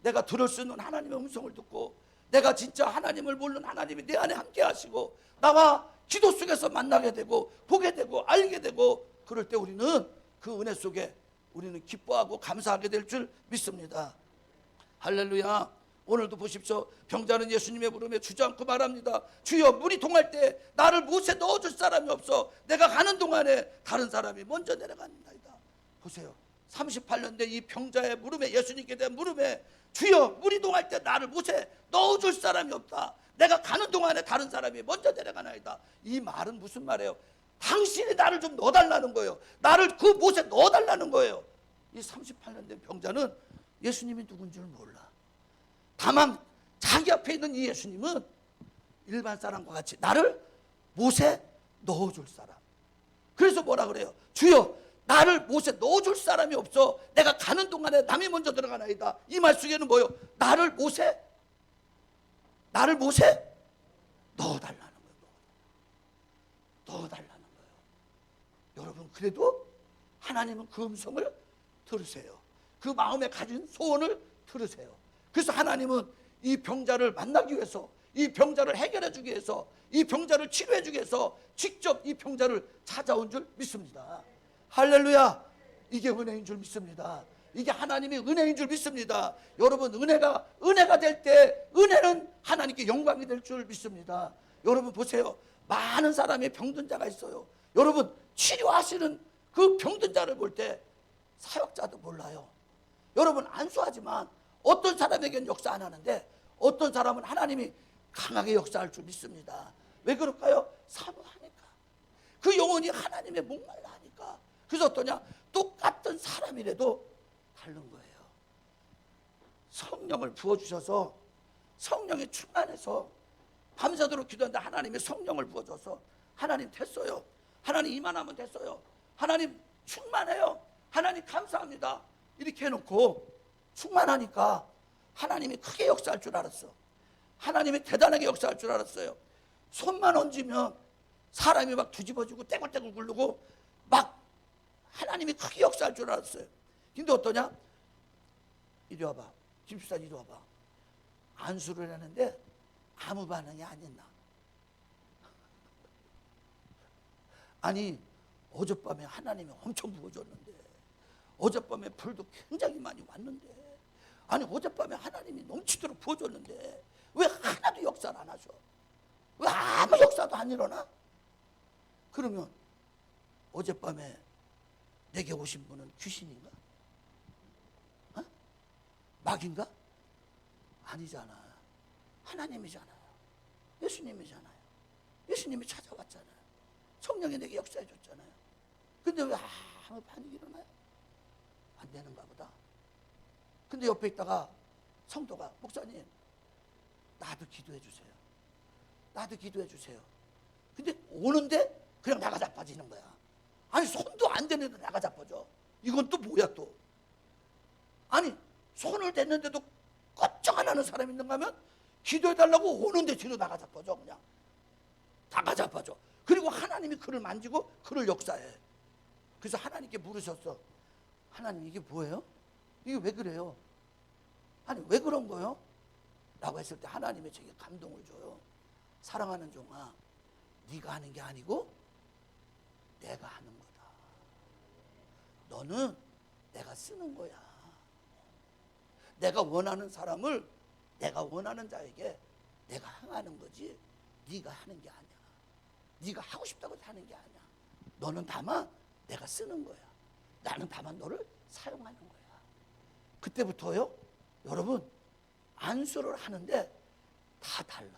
내가 들을 수 있는 하나님의 음성을 듣고, 내가 진짜 하나님을 모르는 하나님이 내 안에 함께 하시고, 나와 기도 속에서 만나게 되고 보게 되고 알게 되고, 그럴 때 우리는 그 은혜 속에 우리는 기뻐하고 감사하게 될 줄 믿습니다. 할렐루야. 오늘도 보십시오. 병자는 예수님의 부름에 주저앉고 말합니다. 주여, 물이 동할 때 나를 못에 넣어줄 사람이 없어. 내가 가는 동안에 다른 사람이 먼저 내려간다이다. 보세요. 38년 된 이 병자의 물음에, 예수님께 대한 물음에, 주여, 물이 동할 때 나를 못에 넣어줄 사람이 없다. 내가 가는 동안에 다른 사람이 먼저 내려가나이다. 이 말은 무슨 말이에요? 당신이 나를 좀 넣어달라는 거예요. 나를 그 못에 넣어달라는 거예요. 이 38년 된 병자는 예수님이 누군 줄 몰라. 다만 자기 앞에 있는 이 예수님은 일반 사람과 같이 나를 못에 넣어줄 사람. 그래서 뭐라 그래요? 주여, 나를 못에 넣어줄 사람이 없어. 내가 가는 동안에 남이 먼저 들어가나이다. 이 말 속에는 뭐예요? 나를 못에 넣어달라는 거예요. 넣어달라는 거예요. 여러분, 그래도 하나님은 그 음성을 들으세요. 그 마음에 가진 소원을 들으세요. 그래서 하나님은 이 병자를 만나기 위해서, 이 병자를 해결해 주기 위해서, 이 병자를 치료해 주기 위해서 직접 이 병자를 찾아온 줄 믿습니다. 할렐루야. 이게 은혜인 줄 믿습니다. 이게 하나님의 은혜인 줄 믿습니다. 여러분, 은혜가 될 때 은혜는 하나님께 영광이 될 줄 믿습니다. 여러분 보세요. 많은 사람이 병든 자가 있어요. 여러분, 치료하시는 그 병든 자를 볼 때 사역자도 몰라요. 여러분, 안수하지만 어떤 사람에게는 역사 안 하는데 어떤 사람은 하나님이 강하게 역사할 줄 믿습니다. 왜 그럴까요? 사모하니까. 그 영혼이 하나님의 목말라 하니까. 그래서 어떠냐? 똑같은 사람이라도 다른 거예요. 성령을 부어주셔서, 성령이 충만해서 밤새도록 기도하는데 하나님이 성령을 부어줘서, 하나님 됐어요. 하나님 이만하면 됐어요. 하나님 충만해요. 하나님 감사합니다. 이렇게 해놓고 충만하니까 하나님이 크게 역사할 줄 알았어. 하나님이 대단하게 역사할 줄 알았어요. 손만 얹으면 사람이 막 뒤집어지고 떼굴떼굴 굴르고 막 하나님이 크게 역사할 줄 알았어요. 근데 어떠냐? 이리 와봐. 김수사 이리 와봐. 안수를 하는데 아무 반응이 안 했나? 아니 어젯밤에 하나님이 엄청 부어줬는데, 어젯밤에 불도 굉장히 많이 왔는데, 아니 어젯밤에 하나님이 넘치도록 부어줬는데 왜 하나도 역사를 안 하셔? 왜 아무 역사도 안 일어나? 그러면 어젯밤에 내게 오신 분은 귀신인가? 어? 마귀인가? 아니잖아. 하나님이잖아요. 예수님이잖아요. 예수님이 찾아왔잖아요. 성령이 내게 역사해 줬잖아요. 근데 왜 아무 반응이 일어나요? 안 되는가 보다. 근데 옆에 있다가 성도가, 목사님 나도 기도해 주세요. 나도 기도해 주세요. 근데 오는데 그냥 나가 자빠지는 거야. 아니 손도 안 대는데 나가 자빠져. 이건 또 뭐야 또. 아니 손을 댔는데도 껐쩍 안 하는 사람이 있는가 하면 기도해달라고 오는데 뒤로 나가 자빠져. 그냥 나가 자빠져. 그리고 하나님이 그를 만지고 그를 역사해. 그래서 하나님께 물으셨어. 하나님 이게 뭐예요? 이게 왜 그래요? 아니 왜 그런 거예요? 라고 했을 때 하나님이 제게 감동을 줘요. 사랑하는 종아, 네가 하는 게 아니고 내가 하는 거다. 너는 내가 쓰는 거야. 내가 원하는 사람을 내가 원하는 자에게 내가 향하는 거지 네가 하는 게 아니야. 네가 하고 싶다고 하는 게 아니야. 너는 다만 내가 쓰는 거야. 나는 다만 너를 사용하는 거야. 그때부터요, 여러분 안수를 하는데 다 달라.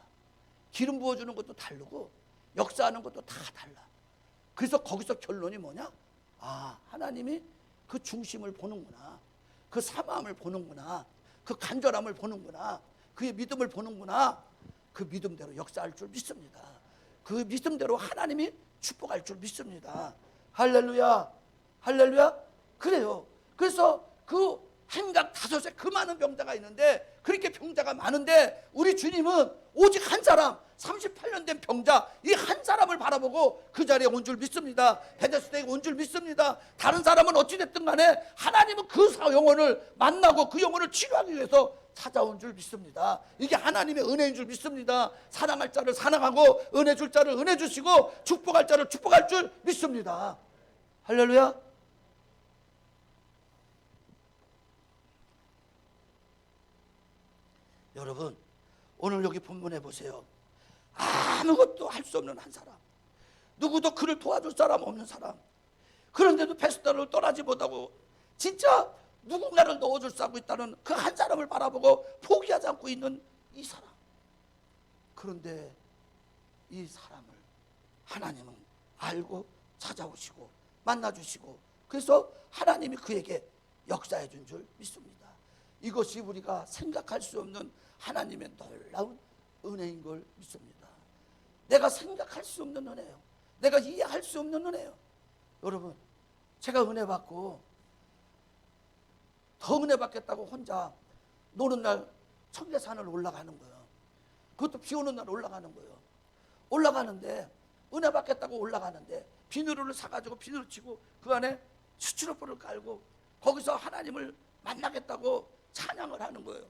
기름 부어주는 것도 다르고 역사하는 것도 다 달라. 그래서 거기서 결론이 뭐냐? 아, 하나님이 그 중심을 보는구나. 그 사마음을 보는구나. 그 간절함을 보는구나. 그의 믿음을 보는구나. 그 믿음대로 역사할 줄 믿습니다. 그 믿음대로 하나님이 축복할 줄 믿습니다. 할렐루야. 할렐루야. 그래요. 그래서 그 행각 5에 그 많은 병자가 있는데, 그렇게 병자가 많은데 우리 주님은 오직 한 사람, 38년 된 병자 이 한 사람을 바라보고 그 자리에 온 줄 믿습니다. 베데스다에 온 줄 믿습니다. 다른 사람은 어찌됐든 간에 하나님은 그 영혼을 만나고 그 영혼을 치료하기 위해서 찾아온 줄 믿습니다. 이게 하나님의 은혜인 줄 믿습니다. 사랑할 자를 사랑하고 은혜 줄 자를 은혜 주시고 축복할 자를 축복할 줄 믿습니다. 할렐루야. 여러분 오늘 여기 본문에 보세요. 아무것도 할 수 없는 한 사람, 누구도 그를 도와줄 사람 없는 사람, 그런데도 베스다를 떠나지 못하고 진짜 누군가를 넣어줄 수 있다는 그 한 사람을 바라보고 포기하지 않고 있는 이 사람. 그런데 이 사람을 하나님은 알고 찾아오시고 만나주시고, 그래서 하나님이 그에게 역사해 준 줄 믿습니다. 이것이 우리가 생각할 수 없는 하나님의 놀라운 은혜인 걸 믿습니다. 내가 생각할 수 없는 은혜예요. 내가 이해할 수 없는 은혜예요. 여러분, 제가 은혜 받고 더 은혜 받겠다고 혼자 노는 날 청계산을 올라가는 거예요. 그것도 비 오는 날 올라가는 거예요. 올라가는데 은혜 받겠다고 올라가는데 비누를 사가지고 비누를 치고 그 안에 수치로불을 깔고 거기서 하나님을 만나겠다고 찬양을 하는 거예요.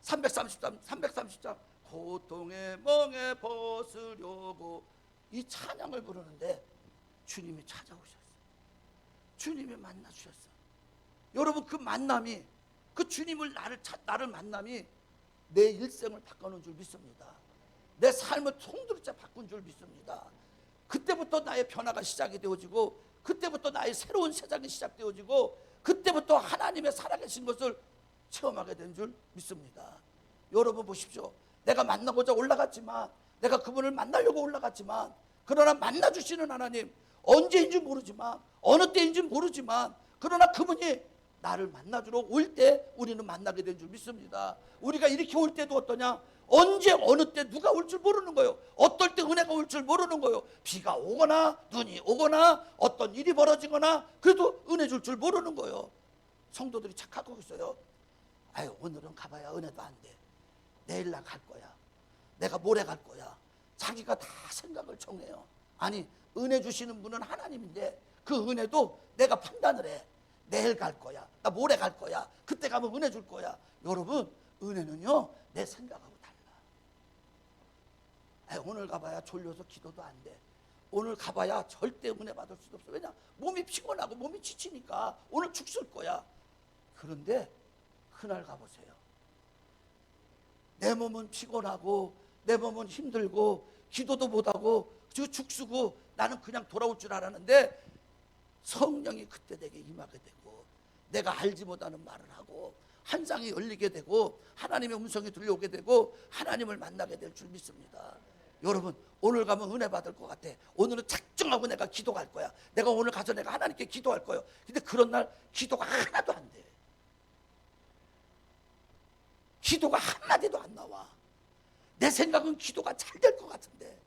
333장 고통의 멍에 벗으려고 이 찬양을 부르는데 주님이 찾아오셨어요. 주님이 만나주셨어요. 여러분, 그 만남이, 그 주님을 나를 만남이 내 일생을 바꿔놓은 줄 믿습니다. 내 삶을 통두리째 바꾼 줄 믿습니다. 그때부터 나의 변화가 시작이 되어지고, 그때부터 나의 새로운 세상이 시작되어지고, 그때부터 하나님의 살아계신 것을 체험하게 된 줄 믿습니다. 여러분 보십시오. 내가 만나고자 올라갔지만, 내가 그분을 만나려고 올라갔지만, 그러나 만나주시는 하나님, 언제인지 모르지만, 어느 때인지 모르지만, 그러나 그분이 나를 만나주러 올 때 우리는 만나게 된 줄 믿습니다. 우리가 이렇게 올 때도 어떠냐? 언제 어느 때 누가 올 줄 모르는 거예요. 어떨 때 은혜가 올 줄 모르는 거예요. 비가 오거나 눈이 오거나 어떤 일이 벌어지거나 그래도 은혜 줄 줄 모르는 거예요. 성도들이 착각하고 있어요. 아유, 오늘은 가봐야 은혜도 안 돼. 내일 나 갈 거야. 내가 모레 갈 거야. 자기가 다 생각을 정해요. 아니, 은혜 주시는 분은 하나님인데 그 은혜도 내가 판단을 해. 내일 갈 거야, 나 모레 갈 거야, 그때 가면 은혜 줄 거야. 여러분, 은혜는요 내 생각하고 달라. 오늘 가봐야 졸려서 기도도 안 돼. 오늘 가봐야 절대 은혜 받을 수도 없어. 왜냐? 몸이 피곤하고 몸이 지치니까 오늘 죽을 거야. 그런데 그날 가보세요. 내 몸은 피곤하고 내 몸은 힘들고 기도도 못하고 죽쓰고 나는 그냥 돌아올 줄 알았는데 성령이 그때 내게 임하게 되고 내가 알지 못하는 말을 하고 환상이 열리게 되고 하나님의 음성이 들려오게 되고 하나님을 만나게 될 줄 믿습니다. 여러분, 오늘 가면 은혜 받을 것 같아. 오늘은 작정하고 내가 기도할 거야. 내가 오늘 가서 내가 하나님께 기도할 거예요. 근데 그런 날 기도가 하나도 안 돼. 기도가 한마디도 안 나와. 내 생각은 기도가 잘 될 것 같은데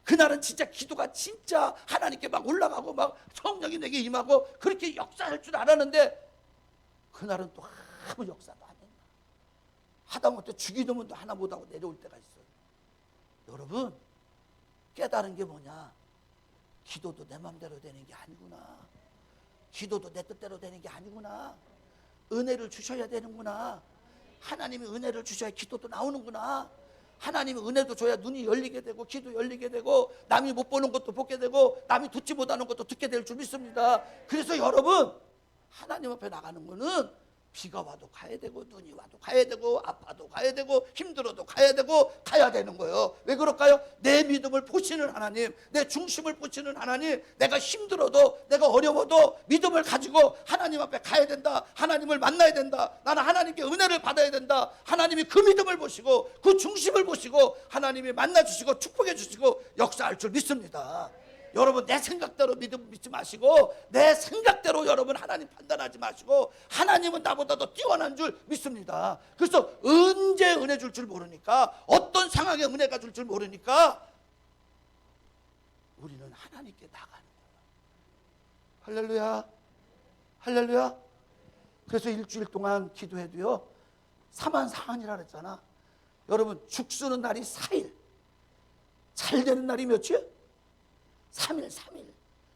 그날은 진짜 기도가 진짜 하나님께 막 올라가고 막 성령이 내게 임하고 그렇게 역사할 줄 알았는데 그날은 또 아무 역사도 안 했나. 하다못해 죽이는 분도 하나 못하고 내려올 때가 있어요. 여러분, 깨달은 게 뭐냐? 기도도 내 맘대로 되는 게 아니구나. 기도도 내 뜻대로 되는 게 아니구나. 은혜를 주셔야 되는구나. 하나님이 은혜를 주셔야 기도도 나오는구나. 하나님이 은혜도 줘야 눈이 열리게 되고 기도 열리게 되고 남이 못 보는 것도 보게 되고 남이 듣지 못하는 것도 듣게 될 줄 믿습니다. 그래서 여러분, 하나님 앞에 나가는 거는 비가 와도 가야 되고 눈이 와도 가야 되고 아파도 가야 되고 힘들어도 가야 되고 가야 되는 거예요. 왜 그럴까요? 내 믿음을 보시는 하나님, 내 중심을 보시는 하나님, 내가 힘들어도 내가 어려워도 믿음을 가지고 하나님 앞에 가야 된다. 하나님을 만나야 된다. 나는 하나님께 은혜를 받아야 된다. 하나님이 그 믿음을 보시고 그 중심을 보시고 하나님이 만나주시고 축복해 주시고 역사할 줄 믿습니다. 여러분, 내 생각대로 믿지 마시고 내 생각대로 여러분 하나님 판단하지 마시고 하나님은 나보다 더 뛰어난 줄 믿습니다. 그래서 언제 은혜 줄 줄 모르니까 어떤 상황에 은혜가 줄 줄 모르니까 우리는 하나님께 나가는 거야. 할렐루야, 할렐루야. 그래서 일주일 동안 기도해도요 3만4한이라 그랬잖아. 여러분, 죽쓰는 날이 4일, 잘 되는 날이 며칠? 3일.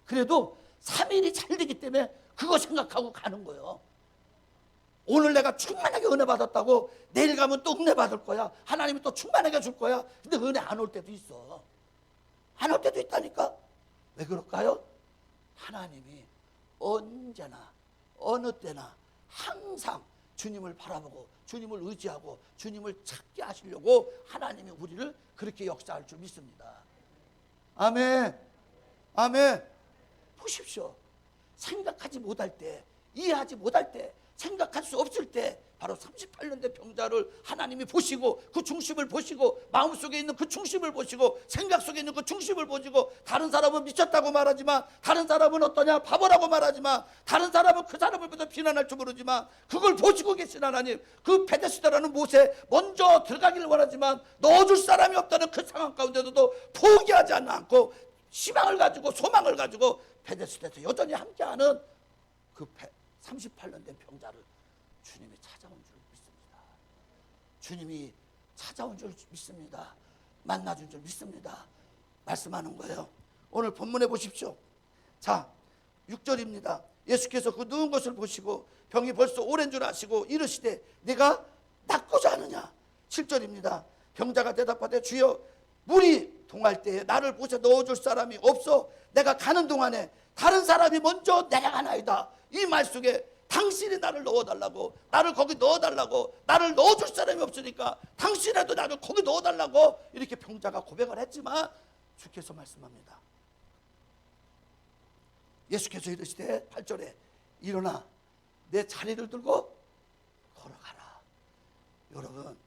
그래도 3일이 잘 되기 때문에 그거 생각하고 가는 거예요. 오늘 내가 충만하게 은혜 받았다고 내일 가면 또 은혜 받을 거야. 하나님이 또 충만하게 줄 거야. 근데 은혜 안 올 때도 있어. 안 올 때도 있다니까. 왜 그럴까요? 하나님이 언제나 어느 때나 항상 주님을 바라보고 주님을 의지하고 주님을 찾게 하시려고 하나님이 우리를 그렇게 역사할 줄 믿습니다. 아멘. 아멘. 보십시오. 생각하지 못할 때, 이해하지 못할 때, 생각할 수 없을 때 바로 38년 된 병자를 하나님이 보시고 그 중심을 보시고 마음속에 있는 그 중심을 보시고 생각 속에 있는 그 중심을 보시고 다른 사람은 미쳤다고 말하지만 다른 사람은 어떠냐 바보라고 말하지만 다른 사람은 그 사람을 보다 비난할 줄 모르지만 그걸 보시고 계신 하나님, 그 베데스다라는 못에 먼저 들어가기를 원하지만 넣어줄 사람이 없다는 그 상황 가운데서도 포기하지 않고 희망을 가지고 소망을 가지고 베데스다에서 여전히 함께하는 그 38년 된 병자를 주님이 찾아온 줄 믿습니다. 주님이 찾아온 줄 믿습니다. 만나준 줄 믿습니다. 말씀하는 거예요. 오늘 본문에 보십시오. 자, 6절입니다. 예수께서 그 누운 것을 보시고 병이 벌써 오랜 줄 아시고 이르시되 네가 낫고자 하느냐. 7절입니다. 병자가 대답하되 주여 물이 동할 때에 나를 보셔 넣어줄 사람이 없어 내가 가는 동안에 다른 사람이 먼저 내려가나이다. 이 말 속에 당신이 나를 넣어달라고, 나를 거기 넣어달라고, 나를 넣어줄 사람이 없으니까 당신이라도 나를 거기 넣어달라고 이렇게 병자가 고백을 했지만 주께서 말씀합니다. 예수께서 이르시되 8절에 일어나 내 자리를 들고 걸어가라. 여러분,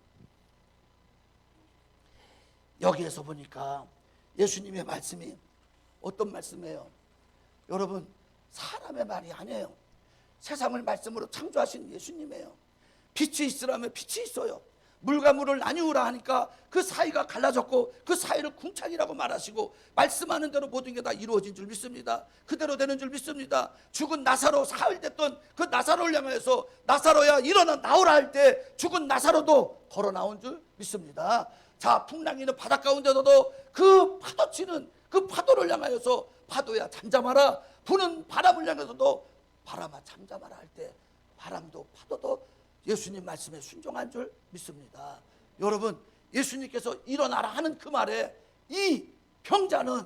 여기에서 보니까 예수님의 말씀이 어떤 말씀이에요? 여러분, 사람의 말이 아니에요. 세상을 말씀으로 창조하신 예수님이에요. 빛이 있으라면 빛이 있어요. 물과 물을 나뉘우라 하니까 그 사이가 갈라졌고 그 사이를 궁창이라고 말하시고 말씀하는 대로 모든 게 다 이루어진 줄 믿습니다. 그대로 되는 줄 믿습니다. 죽은 나사로 사흘 됐던 그 나사로를 향해서 나사로야 일어나 나오라 할 때 죽은 나사로도 걸어 나온 줄 믿습니다. 자, 풍랑이 있는 바닷 가운데서도 그 파도 치는 그 파도를 향하여서 파도야 잠잠하라, 부는 바람을 향해서도 바람아 잠잠하라 할 때 바람도 파도도 예수님 말씀에 순종한 줄 믿습니다. 여러분, 예수님께서 일어나라 하는 그 말에 이 병자는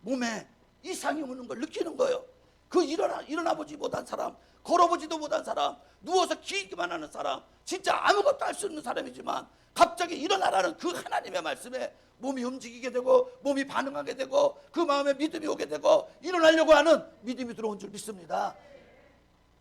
몸에 이상이 오는 걸 느끼는 거예요. 그 일어나보지 못한 사람, 걸어보지도 못한 사람, 누워서 기기만 하는 사람, 진짜 아무것도 할 수 없는 사람이지만 갑자기 일어나라는 그 하나님의 말씀에 몸이 움직이게 되고 몸이 반응하게 되고 그 마음에 믿음이 오게 되고 일어나려고 하는 믿음이 들어온 줄 믿습니다.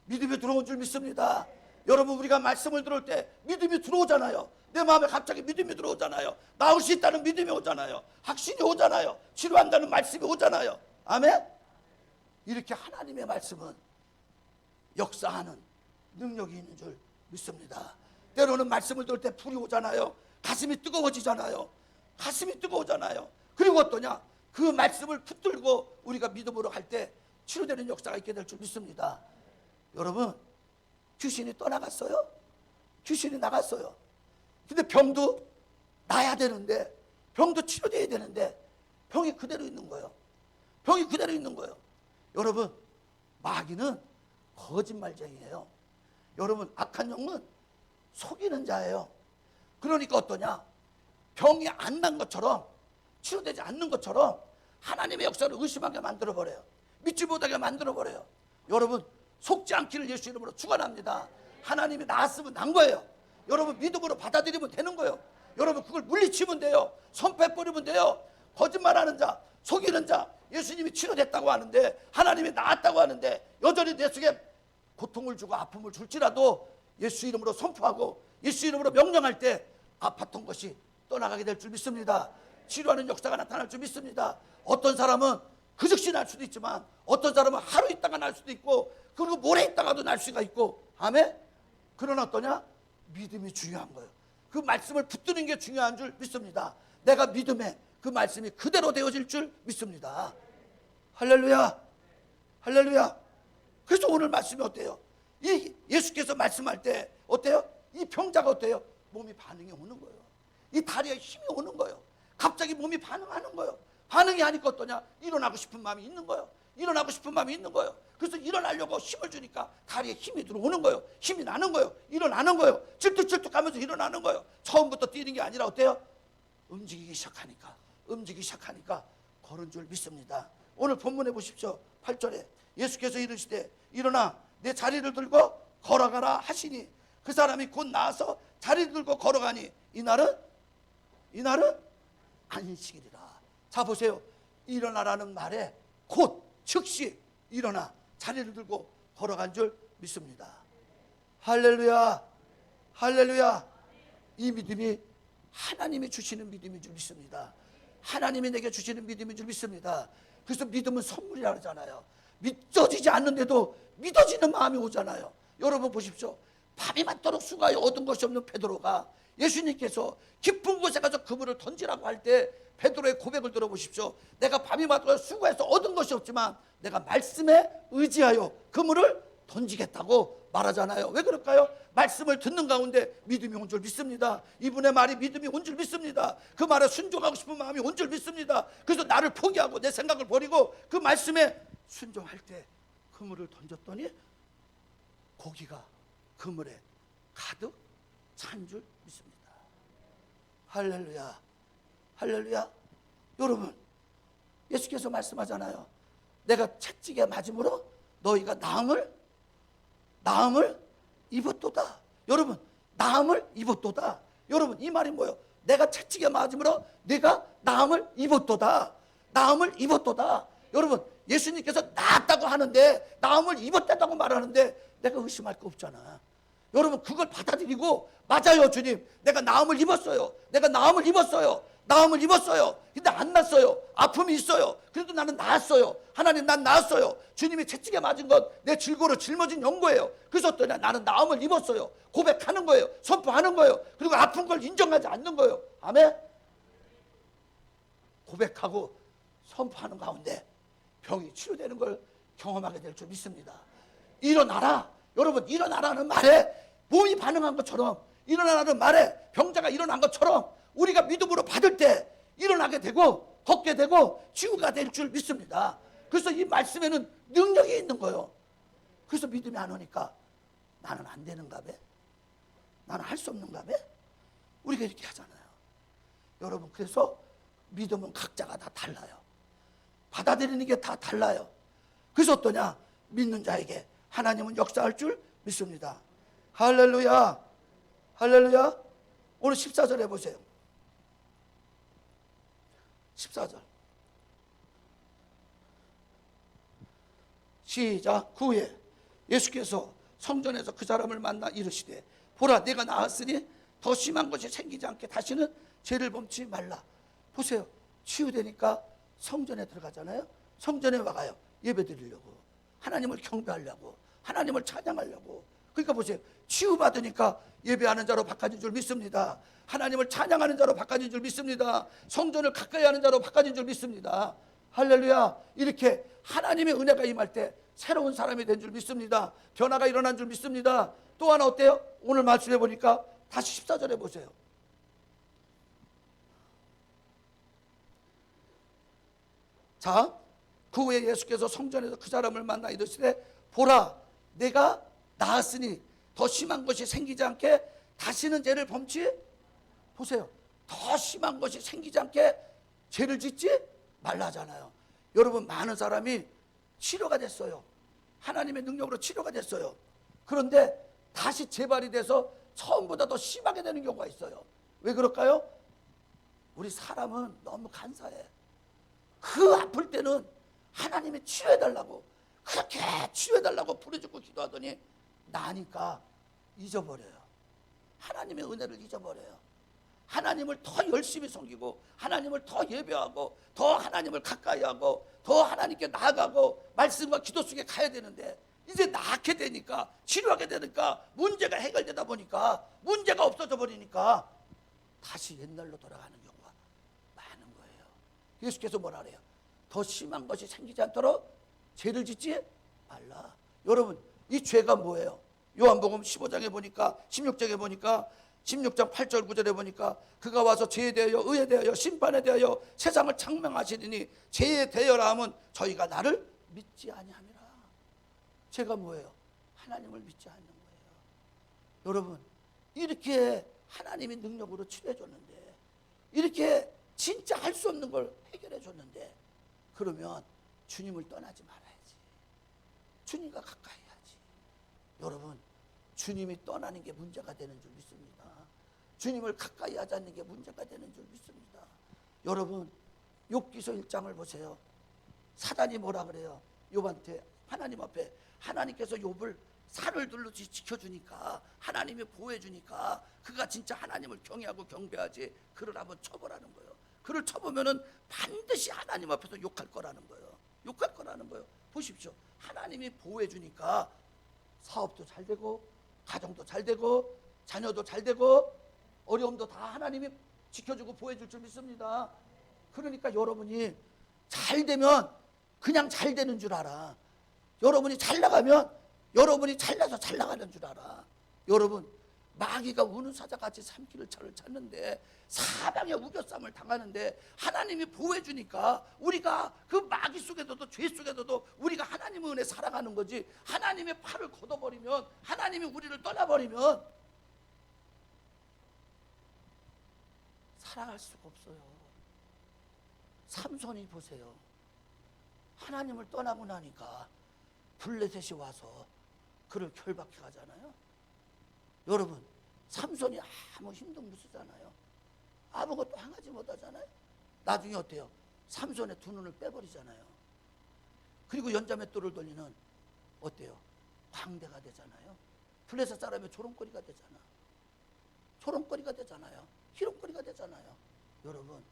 믿음이 들어온 줄 믿습니다. 여러분, 우리가 말씀을 들을 때 믿음이 들어오잖아요. 내 마음에 갑자기 믿음이 들어오잖아요. 나올 수 있다는 믿음이 오잖아요. 확신이 오잖아요. 치료한다는 말씀이 오잖아요. 아멘. 이렇게 하나님의 말씀은 역사하는 능력이 있는 줄 믿습니다. 때로는 말씀을 들을 때 불이 오잖아요. 가슴이 뜨거워지잖아요. 가슴이 뜨거워잖아요. 그리고 어떠냐, 그 말씀을 붙들고 우리가 믿음으로 갈 때 치료되는 역사가 있게 될 줄 믿습니다. 여러분, 귀신이 떠나갔어요. 귀신이 나갔어요. 근데 병도 나야 되는데, 병도 치료돼야 되는데 병이 그대로 있는 거예요. 병이 그대로 있는 거예요. 여러분, 마귀는 거짓말쟁이에요. 여러분, 악한 영은 속이는 자예요. 그러니까 어떠냐, 병이 안 난 것처럼, 치료되지 않는 것처럼 하나님의 역사를 의심하게 만들어버려요. 믿지 못하게 만들어버려요. 여러분, 속지 않기를 예수 이름으로 축원합니다. 하나님이 나았으면 난 거예요. 여러분, 믿음으로 받아들이면 되는 거예요. 여러분, 그걸 물리치면 돼요. 선패해버리면 돼요. 거짓말하는 자, 속이는 자, 예수님이 치료됐다고 하는데, 하나님이 나았다고 하는데 여전히 내 속에 고통을 주고 아픔을 줄지라도 예수 이름으로 선포하고 예수 이름으로 명령할 때 아팠던 것이 떠나가게 될 줄 믿습니다. 치료하는 역사가 나타날 줄 믿습니다. 어떤 사람은 그 즉시 날 수도 있지만 어떤 사람은 하루 있다가 날 수도 있고 그리고 모레 있다가도 날 수가 있고. 아멘. 그러나 어떠냐, 믿음이 중요한 거예요. 그 말씀을 붙드는 게 중요한 줄 믿습니다. 내가 믿음에 그 말씀이 그대로 되어질 줄 믿습니다. 할렐루야, 할렐루야. 그래서 오늘 말씀이 어때요? 이 예수께서 말씀할 때 어때요? 이 병자가 어때요? 몸이 반응이 오는 거예요. 이 다리에 힘이 오는 거예요. 갑자기 몸이 반응하는 거예요. 반응이 하니까 어떠냐, 일어나고 싶은 마음이 있는 거예요. 일어나고 싶은 마음이 있는 거예요. 그래서 일어나려고 힘을 주니까 다리에 힘이 들어오는 거예요. 힘이 나는 거예요. 일어나는 거예요. 질뚝질뚝 하면서 일어나는 거예요. 처음부터 뛰는 게 아니라 어때요? 움직이기 시작하니까 걸은 줄 믿습니다. 오늘 본문에 보십시오. 8절에 예수께서 이르시되 일어나 내 자리를 들고 걸어가라 하시니 그 사람이 곧 나와서 자리를 들고 걸어가니 이날은 안식일이라. 자, 보세요. 일어나라는 말에 곧 즉시 일어나 자리를 들고 걸어간 줄 믿습니다. 할렐루야, 할렐루야. 이 믿음이 하나님이 주시는 믿음인 줄 믿습니다. 하나님이 내게 주시는 믿음인 줄 믿습니다. 그래서 믿음은 선물이라 그러잖아요. 믿어지지 않는데도 믿어지는 마음이 오잖아요. 여러분 보십시오. 밤이 맞도록 수고하여 얻은 것이 없는 베드로가 예수님께서 깊은 곳에 가서 그물을 던지라고 할 때 베드로의 고백을 들어보십시오. 내가 밤이 맞도록 수고해서 얻은 것이 없지만 내가 말씀에 의지하여 그물을 던지겠다고 말하잖아요. 왜 그럴까요? 말씀을 듣는 가운데 믿음이 온 줄 믿습니다. 이분의 말이 믿음이 온 줄 믿습니다. 그 말에 순종하고 싶은 마음이 온 줄 믿습니다. 그래서 나를 포기하고 내 생각을 버리고 그 말씀에 순종할 때 그물을 던졌더니 고기가 그물에 가득 찬 줄 믿습니다. 할렐루야, 할렐루야. 여러분, 예수께서 말씀하잖아요. 내가 채찍에 맞음으로 너희가 나음을 입었도다. 여러분, 나음을 입었도다. 여러분, 이 말이 뭐예요? 내가 채찍에 맞음으로 내가 나음을 입었도다. 나음을 입었도다. 여러분, 예수님께서 나았다고 하는데 나음을 입었다고 말하는데 내가 의심할 거 없잖아. 여러분, 그걸 받아들이고 맞아요, 주님. 내가 나음을 입었어요. 내가 나음을 입었어요. 나음을 입었어요. 근데 안 났어요. 아픔이 있어요. 그래도 나는 나았어요. 하나님, 난 나았어요. 주님이 채찍에 맞은 것 내 질고로 짊어진 연고예요. 그래서 어떠냐, 나는 나음을 입었어요. 고백하는 거예요. 선포하는 거예요. 그리고 아픈 걸 인정하지 않는 거예요. 아멘. 고백하고 선포하는 가운데 병이 치료되는 걸 경험하게 될 줄 믿습니다. 일어나라. 여러분, 일어나라는 말에 몸이 반응한 것처럼, 일어나라는 말에 병자가 일어난 것처럼 우리가 믿음으로 받을 때 일어나게 되고 걷게 되고 치유가 될 줄 믿습니다. 그래서 이 말씀에는 능력이 있는 거예요. 그래서 믿음이 안 오니까 나는 안 되는가 봐, 나는 할 수 없는가 봐, 우리가 이렇게 하잖아요. 여러분, 그래서 믿음은 각자가 다 달라요. 받아들이는 게 다 달라요. 그래서 어떠냐? 믿는 자에게 하나님은 역사할 줄 믿습니다. 할렐루야, 할렐루야. 오늘 14절 해보세요. 14절 시작. 그 후에 예수께서 성전에서 그 사람을 만나 이르시되 보라, 내가 나았으니 더 심한 것이 생기지 않게 다시는 죄를 범치 말라. 보세요. 치유되니까 성전에 들어가잖아요. 성전에 와가요. 예배 드리려고, 하나님을 경배하려고, 하나님을 찬양하려고. 그러니까 보세요. 치유받으니까 예배하는 자로 바꿔진 줄 믿습니다. 하나님을 찬양하는 자로 바꿔진 줄 믿습니다. 성전을 가까이 하는 자로 바꿔진 줄 믿습니다. 할렐루야. 이렇게 하나님의 은혜가 임할 때 새로운 사람이 된 줄 믿습니다. 변화가 일어난 줄 믿습니다. 또 하나 어때요? 오늘 말씀해 보니까 다시 14절에 보세요. 자, 그 후에 예수께서 성전에서 그 사람을 만나 이르시되 보라, 내가 나았으니 더 심한 것이 생기지 않게 다시는 죄를 범치. 보세요. 더 심한 것이 생기지 않게 죄를 짓지 말라잖아요. 여러분, 많은 사람이 치료가 됐어요. 하나님의 능력으로 치료가 됐어요. 그런데 다시 재발이 돼서 처음보다 더 심하게 되는 경우가 있어요. 왜 그럴까요? 우리 사람은 너무 간사해. 그 아플 때는 하나님이 치료해달라고, 그렇게 치료해달라고 부르짖고 기도하더니 나니까 잊어버려요. 하나님의 은혜를 잊어버려요. 하나님을 더 열심히 섬기고, 하나님을 더 예배하고, 더 하나님을 가까이 하고, 더 하나님께 나아가고 말씀과 기도 속에 가야 되는데, 이제 나게 되니까, 치료하게 되니까, 문제가 해결되다 보니까, 문제가 없어져 버리니까 다시 옛날로 돌아가는 경우가 많은 거예요. 예수께서 뭐라 그래요? 더 심한 것이 생기지 않도록 죄를 짓지 말라. 여러분, 이 죄가 뭐예요? 요한복음 15장에 보니까, 16장에 보니까, 16장 8절 9절에 보니까 그가 와서 죄에 대하여 의에 대하여 심판에 대하여 세상을 창명하시리니 죄에 대하여라 하면 저희가 나를 믿지 아니함이라. 죄가 뭐예요? 하나님을 믿지 않는 거예요. 여러분, 이렇게 하나님이 능력으로 치료해 줬는데, 이렇게 진짜 할 수 없는 걸 해결해 줬는데, 그러면 주님을 떠나지 말아야지. 주님과 가까이 해야지. 여러분, 주님이 떠나는 게 문제가 되는 줄 믿습니다. 주님을 가까이 하지 않는 게 문제가 되는 줄 믿습니다. 여러분, 욥기서 1장을 보세요. 사단이 뭐라 그래요? 욥한테, 하나님 앞에, 하나님께서 욥을 산을 둘러 지켜주니까, 하나님이 보호해주니까 그가 진짜 하나님을 경외하고 경배하지, 그를 한번 쳐보라는 거예요. 그를 쳐보면은 반드시 하나님 앞에서 욕할 거라는 거예요. 욕할 거라는 거예요. 보십시오. 하나님이 보호해주니까 사업도 잘 되고, 가정도 잘 되고, 자녀도 잘 되고, 어려움도 다 하나님이 지켜주고 보호해줄 줄 믿습니다. 그러니까 여러분이 잘 되면 그냥 잘 되는 줄 알아. 여러분이 잘 나가면 여러분이 잘나서 잘 나가는 줄 알아. 여러분, 마귀가 우는 사자같이 삼키를 찾는데, 사방에 우겨쌈을 당하는데 하나님이 보호해주니까 우리가 그 마귀 속에서도 죄 속에서도 우리가 하나님의 은혜 살아가는 거지, 하나님의 팔을 걷어버리면, 하나님이 우리를 떠나버리면 살아갈 수가 없어요. 삼손이 보세요. 하나님을 떠나고 나니까 블레셋이 와서 그를 결박해 가잖아요. 여러분, 삼손이 아무 힘도 못 쓰잖아요. 아무것도 행하지 못하잖아요. 나중에 어때요? 삼손의 두 눈을 빼버리잖아요. 그리고 연자맷돌을 돌리는, 어때요? 광대가 되잖아요. 블레셋 사람의 조롱거리가 되잖아. 조롱거리가 되잖아요. 희롱거리가 되잖아요. 여러분,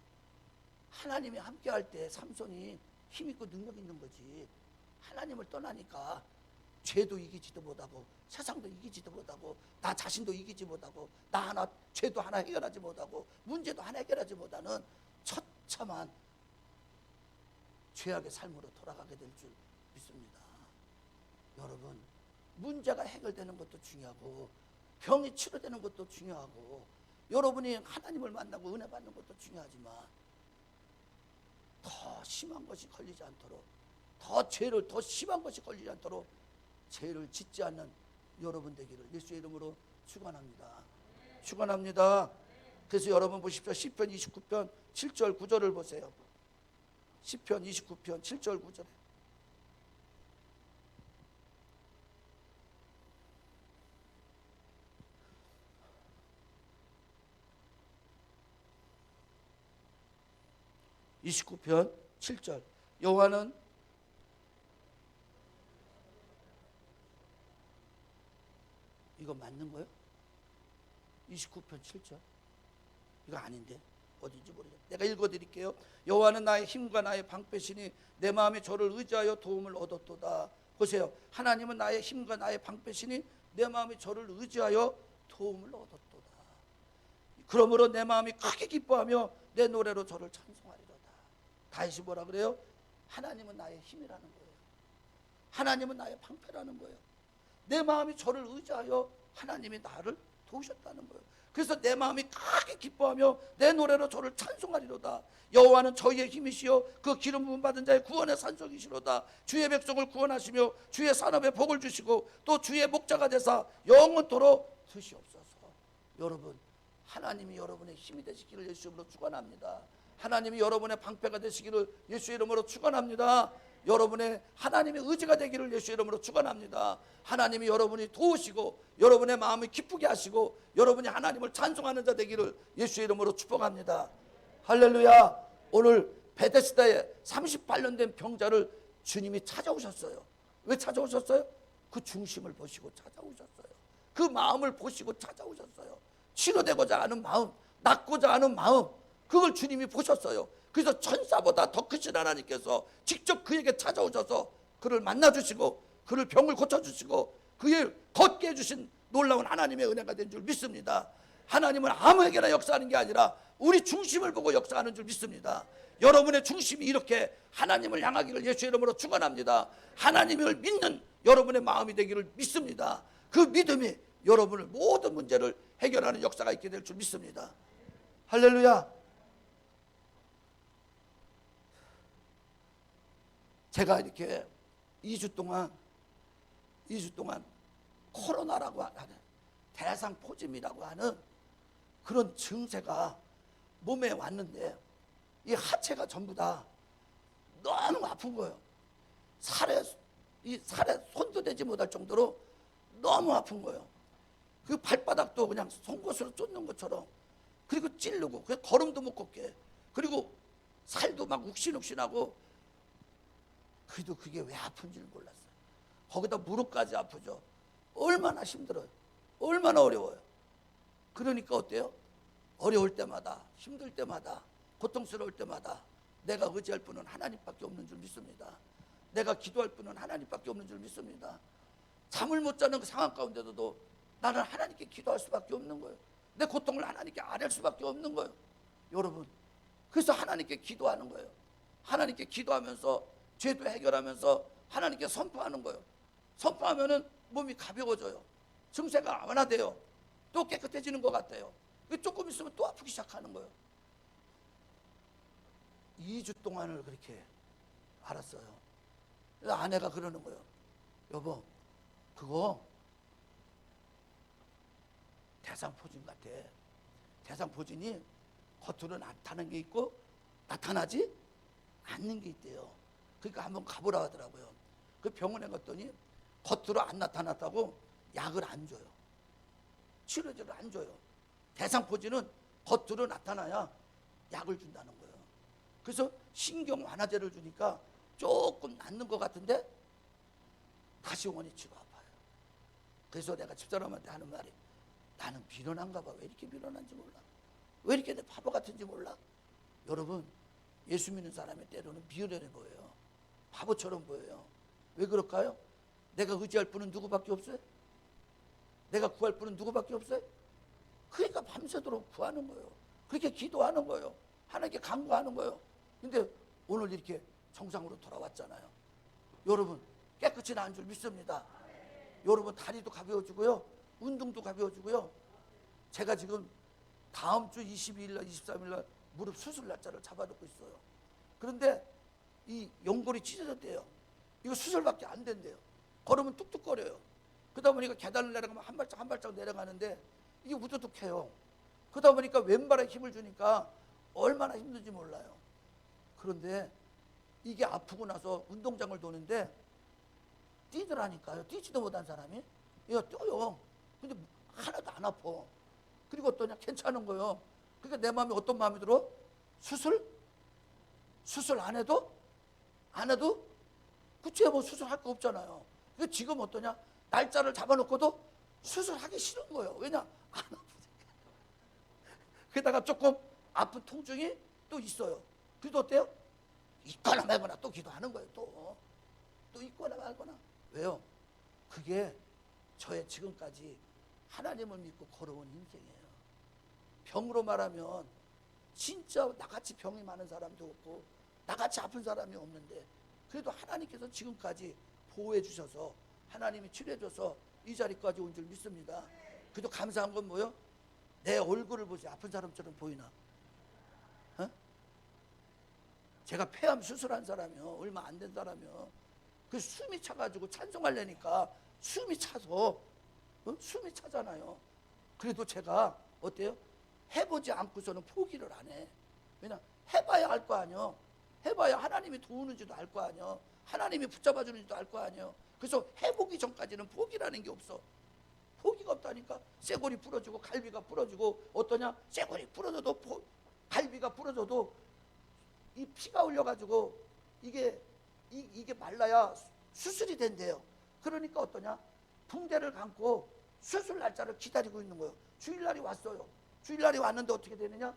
하나님이 함께할 때 삼손이 힘있고 능력 있는 거지, 하나님을 떠나니까 죄도 이기지도 못하고, 세상도 이기지도 못하고, 나 자신도 이기지 못하고, 나 하나, 죄도 하나 해결하지 못하고, 문제도 하나 해결하지 못하는 처참한 죄악의 삶으로 돌아가게 될 줄 믿습니다. 여러분, 문제가 해결되는 것도 중요하고, 병이 치료되는 것도 중요하고, 여러분이 하나님을 만나고 은혜 받는 것도 중요하지만 더 심한 것이 걸리지 않도록, 더 죄를 더 심한 것이 걸리지 않도록 죄를 짓지 않는 여러분 되기를 예수의 이름으로 축원합니다. 축원합니다. 그래서 여러분 보십시오. 시편 29편 7절 9절을 보세요. 시편 29편 7절 9절에 (29편 7절) 여호와는 이거 맞는 거예요? 29편 7절 이거 아닌데 어딘지 모르겠어요. 내가 읽어드릴게요. 여호와는 나의 힘과 나의 방패시니 내 마음이 저를 의지하여 도움을 얻었도다. 보세요. 하나님은 나의 힘과 나의 방패시니 내 마음이 저를 의지하여 도움을 얻었도다. 그러므로 내 마음이 크게 기뻐하며 내 노래로 저를 찬송하리로다. 다시 뭐라 그래요? 하나님은 나의 힘이라는 거예요. 하나님은 나의 방패라는 거예요. 내 마음이 저를 의지하여 하나님이 나를 도우셨다는 거예요. 그래서 내 마음이 크게 기뻐하며 내 노래로 저를 찬송하리로다. 여호와는 저희의 힘이시요 그 기름 부음 받은 자의 구원의 산성이시로다. 주의 백성을 구원하시며 주의 산업에 복을 주시고 또 주의 목자가 되사 영원토록 드시옵소서. 여러분, 하나님이 여러분의 힘이 되시기를 예수 이름으로 축원합니다. 하나님이 여러분의 방패가 되시기를 예수 이름으로 축원합니다. 여러분의 하나님의 의지가 되기를 예수 이름으로 축원합니다. 하나님이 여러분이 도우시고 여러분의 마음을 기쁘게 하시고 여러분이 하나님을 찬송하는 자 되기를 예수 이름으로 축복합니다. 할렐루야. 오늘 베데스다에 38년 된 병자를 주님이 찾아오셨어요. 왜 찾아오셨어요? 그 중심을 보시고 찾아오셨어요. 그 마음을 보시고 찾아오셨어요. 치료되고자 하는 마음, 낫고자 하는 마음, 그걸 주님이 보셨어요. 그래서 천사보다 더 크신 하나님께서 직접 그에게 찾아오셔서 그를 만나주시고 그를 병을 고쳐주시고 그의 걷게 해주신 놀라운 하나님의 은혜가 된 줄 믿습니다. 하나님은 아무에게나 역사하는 게 아니라 우리 중심을 보고 역사하는 줄 믿습니다. 여러분의 중심이 이렇게 하나님을 향하기를 예수 이름으로 축원합니다. 하나님을 믿는 여러분의 마음이 되기를 믿습니다. 그 믿음이 여러분의 모든 문제를 해결하는 역사가 있게 될 줄 믿습니다. 할렐루야. 제가 이렇게 2주 동안 코로나라고 하는 대상포진이라고 하는 그런 증세가 몸에 왔는데 이 하체가 전부 다 너무 아픈 거예요. 살에 손도 대지 못할 정도로 너무 아픈 거예요. 그 발바닥도 그냥 송곳으로 쫓는 것처럼, 그리고 찌르고 그 걸음도 못 걷게, 그리고 살도 막 욱신욱신하고. 그래도 그게 왜 아픈지를 몰랐어요. 거기다 무릎까지 아프죠. 얼마나 힘들어요. 얼마나 어려워요. 그러니까 어때요? 어려울 때마다, 힘들 때마다, 고통스러울 때마다 내가 의지할 분은 하나님밖에 없는 줄 믿습니다. 내가 기도할 분은 하나님밖에 없는 줄 믿습니다. 잠을 못 자는 그 상황 가운데도 나는 하나님께 기도할 수밖에 없는 거예요. 내 고통을 하나님께 아뢰을 수밖에 없는 거예요. 여러분, 그래서 하나님께 기도하는 거예요. 하나님께 기도하면서 죄도 해결하면서 하나님께 선포하는 거예요. 선포하면은 몸이 가벼워져요. 증세가 완화돼요. 또 깨끗해지는 것 같아요. 조금 있으면 또 아프기 시작하는 거예요. 2주 동안을 그렇게 알았어요. 그래서 아내가 그러는 거예요. 여보, 그거 대상포진 같아. 대상포진이 겉으로 나타나는 게 있고 나타나지 않는 게 있대요. 그러니까 한번 가보라 하더라고요. 그 병원에 갔더니 겉으로 안 나타났다고 약을 안 줘요. 치료제를 안 줘요. 대상포진은 겉으로 나타나야 약을 준다는 거예요. 그래서 신경 완화제를 주니까 조금 낫는 것 같은데 다시 원위치가 아파요. 그래서 내가 집사람한테 하는 말이, 나는 비련한가 봐. 왜 이렇게 비련한지 몰라. 왜 이렇게 내 바보 같은지 몰라. 여러분, 예수 믿는 사람의 때로는 비련해 보여요. 바보처럼 보여요. 왜 그럴까요? 내가 의지할 분은 누구밖에 없어요? 내가 구할 분은 누구밖에 없어요? 그러니까 밤새도록 구하는 거예요. 그렇게 기도하는 거예요. 하나님께 간구하는 거예요. 근데 오늘 이렇게 정상으로 돌아왔잖아요. 여러분, 깨끗이 나은 줄 믿습니다. 여러분, 다리도 가벼워지고요. 운동도 가벼워지고요. 제가 지금 다음 주 22일 날 23일 날 무릎 수술 날짜를 잡아놓고 있어요. 그런데 이 연골이 찢어졌대요. 이거 수술밖에 안 된대요. 걸으면 뚝뚝거려요. 그러다 보니까 계단을 내려가면 한 발짝 한 발짝 내려가는데 이게 우두둑해요. 그러다 보니까 왼발에 힘을 주니까 얼마나 힘든지 몰라요. 그런데 이게 아프고 나서 운동장을 도는데 뛰더라니까요. 뛰지도 못한 사람이 얘가 뛰어요. 근데 하나도 안 아파. 그리고 어떠냐? 괜찮은 거예요. 그러니까 내 마음이 어떤 마음이 들어? 수술 안 해도 그치? 뭐 수술할 거 없잖아요. 그 지금 어떠냐? 날짜를 잡아놓고도 수술하기 싫은 거예요. 왜냐? 안 아프니까. 게다가 조금 아픈 통증이 또 있어요. 그래도 어때요? 있거나 말거나 또 기도하는 거예요. 또 있거나 말거나. 왜요? 그게 저의 지금까지 하나님을 믿고 걸어온 인생이에요. 병으로 말하면 진짜 나같이 병이 많은 사람도 없고 나같이 아픈 사람이 없는데 그래도 하나님께서 지금까지 보호해 주셔서 하나님이 치료해 줘서 이 자리까지 온 줄 믿습니다. 그래도 감사한 건 뭐요? 내 얼굴을 보지 아픈 사람처럼 보이나? 어? 제가 폐암 수술한 사람이요. 얼마 안 된 사람이요. 그 숨이 차가지고 찬송하려니까 숨이 차서 숨이 차잖아요. 그래도 제가 어때요? 해보지 않고서는 포기를 안 해. 왜냐? 해봐야 알 거 아니요. 해봐야 하나님이 도우는지도 알 거 아니요. 하나님이 붙잡아 주는지도 알 거 아니요. 그래서 해보기 전까지는 포기라는 게 없어. 포기가 없다니까. 쇠골이 부러지고 갈비가 부러지고 어떠냐? 쇠골이 부러져도 갈비가 부러져도 이 피가 흘려가지고 이게 말라야 수술이 된대요. 그러니까 어떠냐? 붕대를 감고 수술 날짜를 기다리고 있는 거예요. 주일날이 왔어요. 주일날이 왔는데 어떻게 되느냐?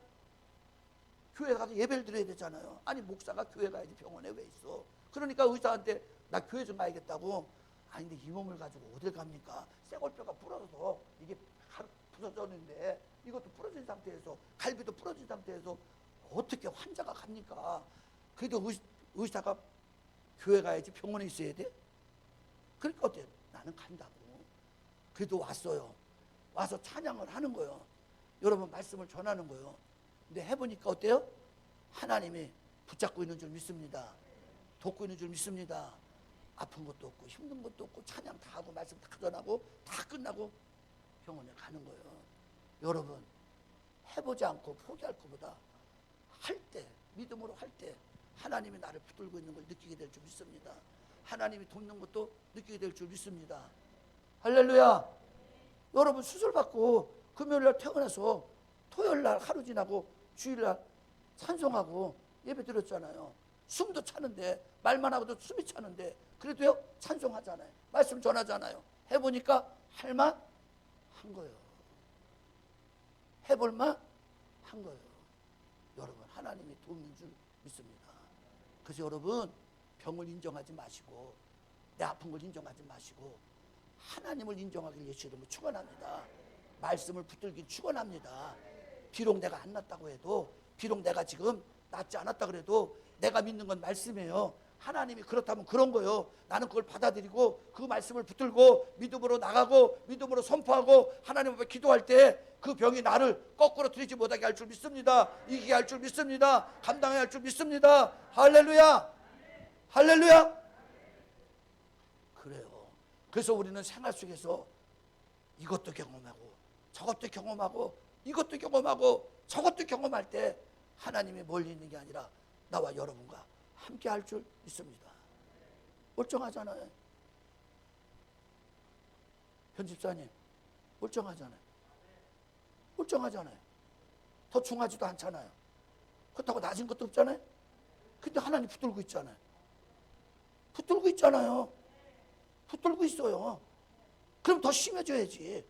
교회 가서 예배를 드려야 되잖아요. 아니 목사가 교회 가야지 병원에 왜 있어? 그러니까 의사한테 나 교회 좀 가야겠다고. 아니 근데 이 몸을 가지고 어딜 갑니까? 쇠골뼈가 부러져서 이게 부서졌는데 이것도 부러진 상태에서 갈비도 부러진 상태에서 어떻게 환자가 갑니까? 그래도 의사가 교회 가야지 병원에 있어야 돼? 그러니까 어때요? 나는 간다고. 그래도 왔어요. 와서 찬양을 하는 거예요. 여러분 말씀을 전하는 거예요. 근데 해보니까 어때요? 하나님이 붙잡고 있는 줄 믿습니다. 돕고 있는 줄 믿습니다. 아픈 것도 없고 힘든 것도 없고 찬양 다 하고 말씀 다 전하고 다 끝나고 병원에 가는 거예요. 여러분 해보지 않고 포기할 것보다 할 때, 믿음으로 할 때 하나님이 나를 붙들고 있는 걸 느끼게 될 줄 믿습니다. 하나님이 돕는 것도 느끼게 될 줄 믿습니다. 할렐루야. 여러분 수술받고 금요일날 퇴근해서 토요일날 하루 지나고 주일날 찬송하고 예배 드렸잖아요. 숨도 차는데 말만 하고도 숨이 차는데 그래도요 찬송하잖아요. 말씀 전하잖아요. 해보니까 할만 한 거예요. 해볼만 한 거예요. 여러분 하나님이 돕는 줄 믿습니다. 그래서 여러분 병을 인정하지 마시고 내 아픈 걸 인정하지 마시고 하나님을 인정하길 예수 이름으로 축원합니다. 말씀을 붙들길 축원합니다. 비록 내가 안 낫다고 해도 비록 내가 지금 낫지 않았다 그래도 내가 믿는 건 말씀이에요. 하나님이 그렇다면 그런 거예요. 나는 그걸 받아들이고 그 말씀을 붙들고 믿음으로 나가고 믿음으로 선포하고 하나님 앞에 기도할 때 그 병이 나를 거꾸로 들이지 못하게 할 줄 믿습니다. 이기게 할 줄 믿습니다. 감당해야 할 줄 믿습니다. 할렐루야. 할렐루야. 그래요. 그래서 우리는 생활 속에서 이것도 경험하고 저것도 경험하고 이것도 경험하고 저것도 경험할 때 하나님이 멀리 있는 게 아니라 나와 여러분과 함께 할 줄 믿습니다. 멀쩡하잖아요. 편집사님 멀쩡하잖아요. 멀쩡하잖아요. 더 중하지도 않잖아요. 그렇다고 낮은 것도 없잖아요. 근데 하나님 붙들고 있잖아요. 붙들고 있잖아요. 붙들고 있어요. 그럼 더 심해져야지.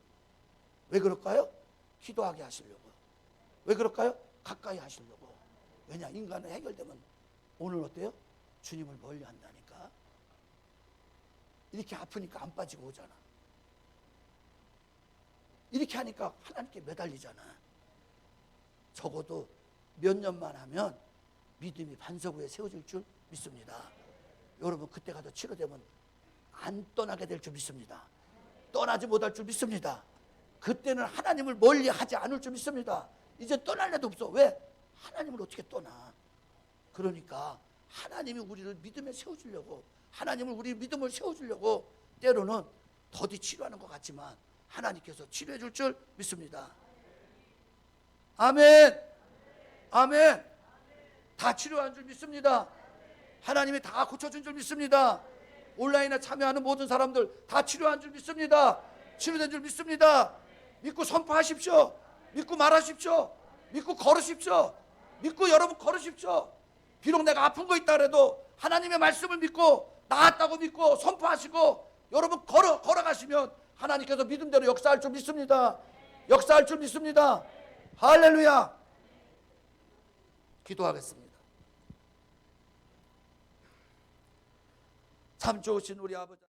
왜 그럴까요? 기도하게 하시려고. 왜 그럴까요? 가까이 하시려고. 왜냐? 인간은 해결되면 오늘 어때요? 주님을 멀리 한다니까. 이렇게 아프니까 안 빠지고 오잖아. 이렇게 하니까 하나님께 매달리잖아. 적어도 몇 년만 하면 믿음이 반석 위에 세워질 줄 믿습니다. 여러분 그때 가서 치료되면 안 떠나게 될 줄 믿습니다. 떠나지 못할 줄 믿습니다. 그때는 하나님을 멀리 하지 않을 줄 믿습니다. 이제 떠날 데도 없어. 왜? 하나님을 어떻게 떠나? 그러니까 하나님이 우리를 믿음에 세워주려고, 하나님을 우리 믿음을 세워주려고 때로는 더디 치료하는 것 같지만 하나님께서 치료해 줄 줄 믿습니다. 아멘. 아멘. 다 치료한 줄 믿습니다. 하나님이 다 고쳐준 줄 믿습니다. 온라인에 참여하는 모든 사람들 다 치료한 줄 믿습니다. 치료된 줄 믿습니다. 믿고 선포하십시오. 믿고 말하십시오. 믿고 걸으십시오. 믿고 여러분 걸으십시오. 비록 내가 아픈 거 있다 그래도 하나님의 말씀을 믿고 나았다고 믿고 선포하시고 여러분 걸어가시면 하나님께서 믿음대로 역사할 줄 믿습니다. 역사할 줄 믿습니다. 할렐루야. 기도하겠습니다. 참 좋으신 우리 아버지.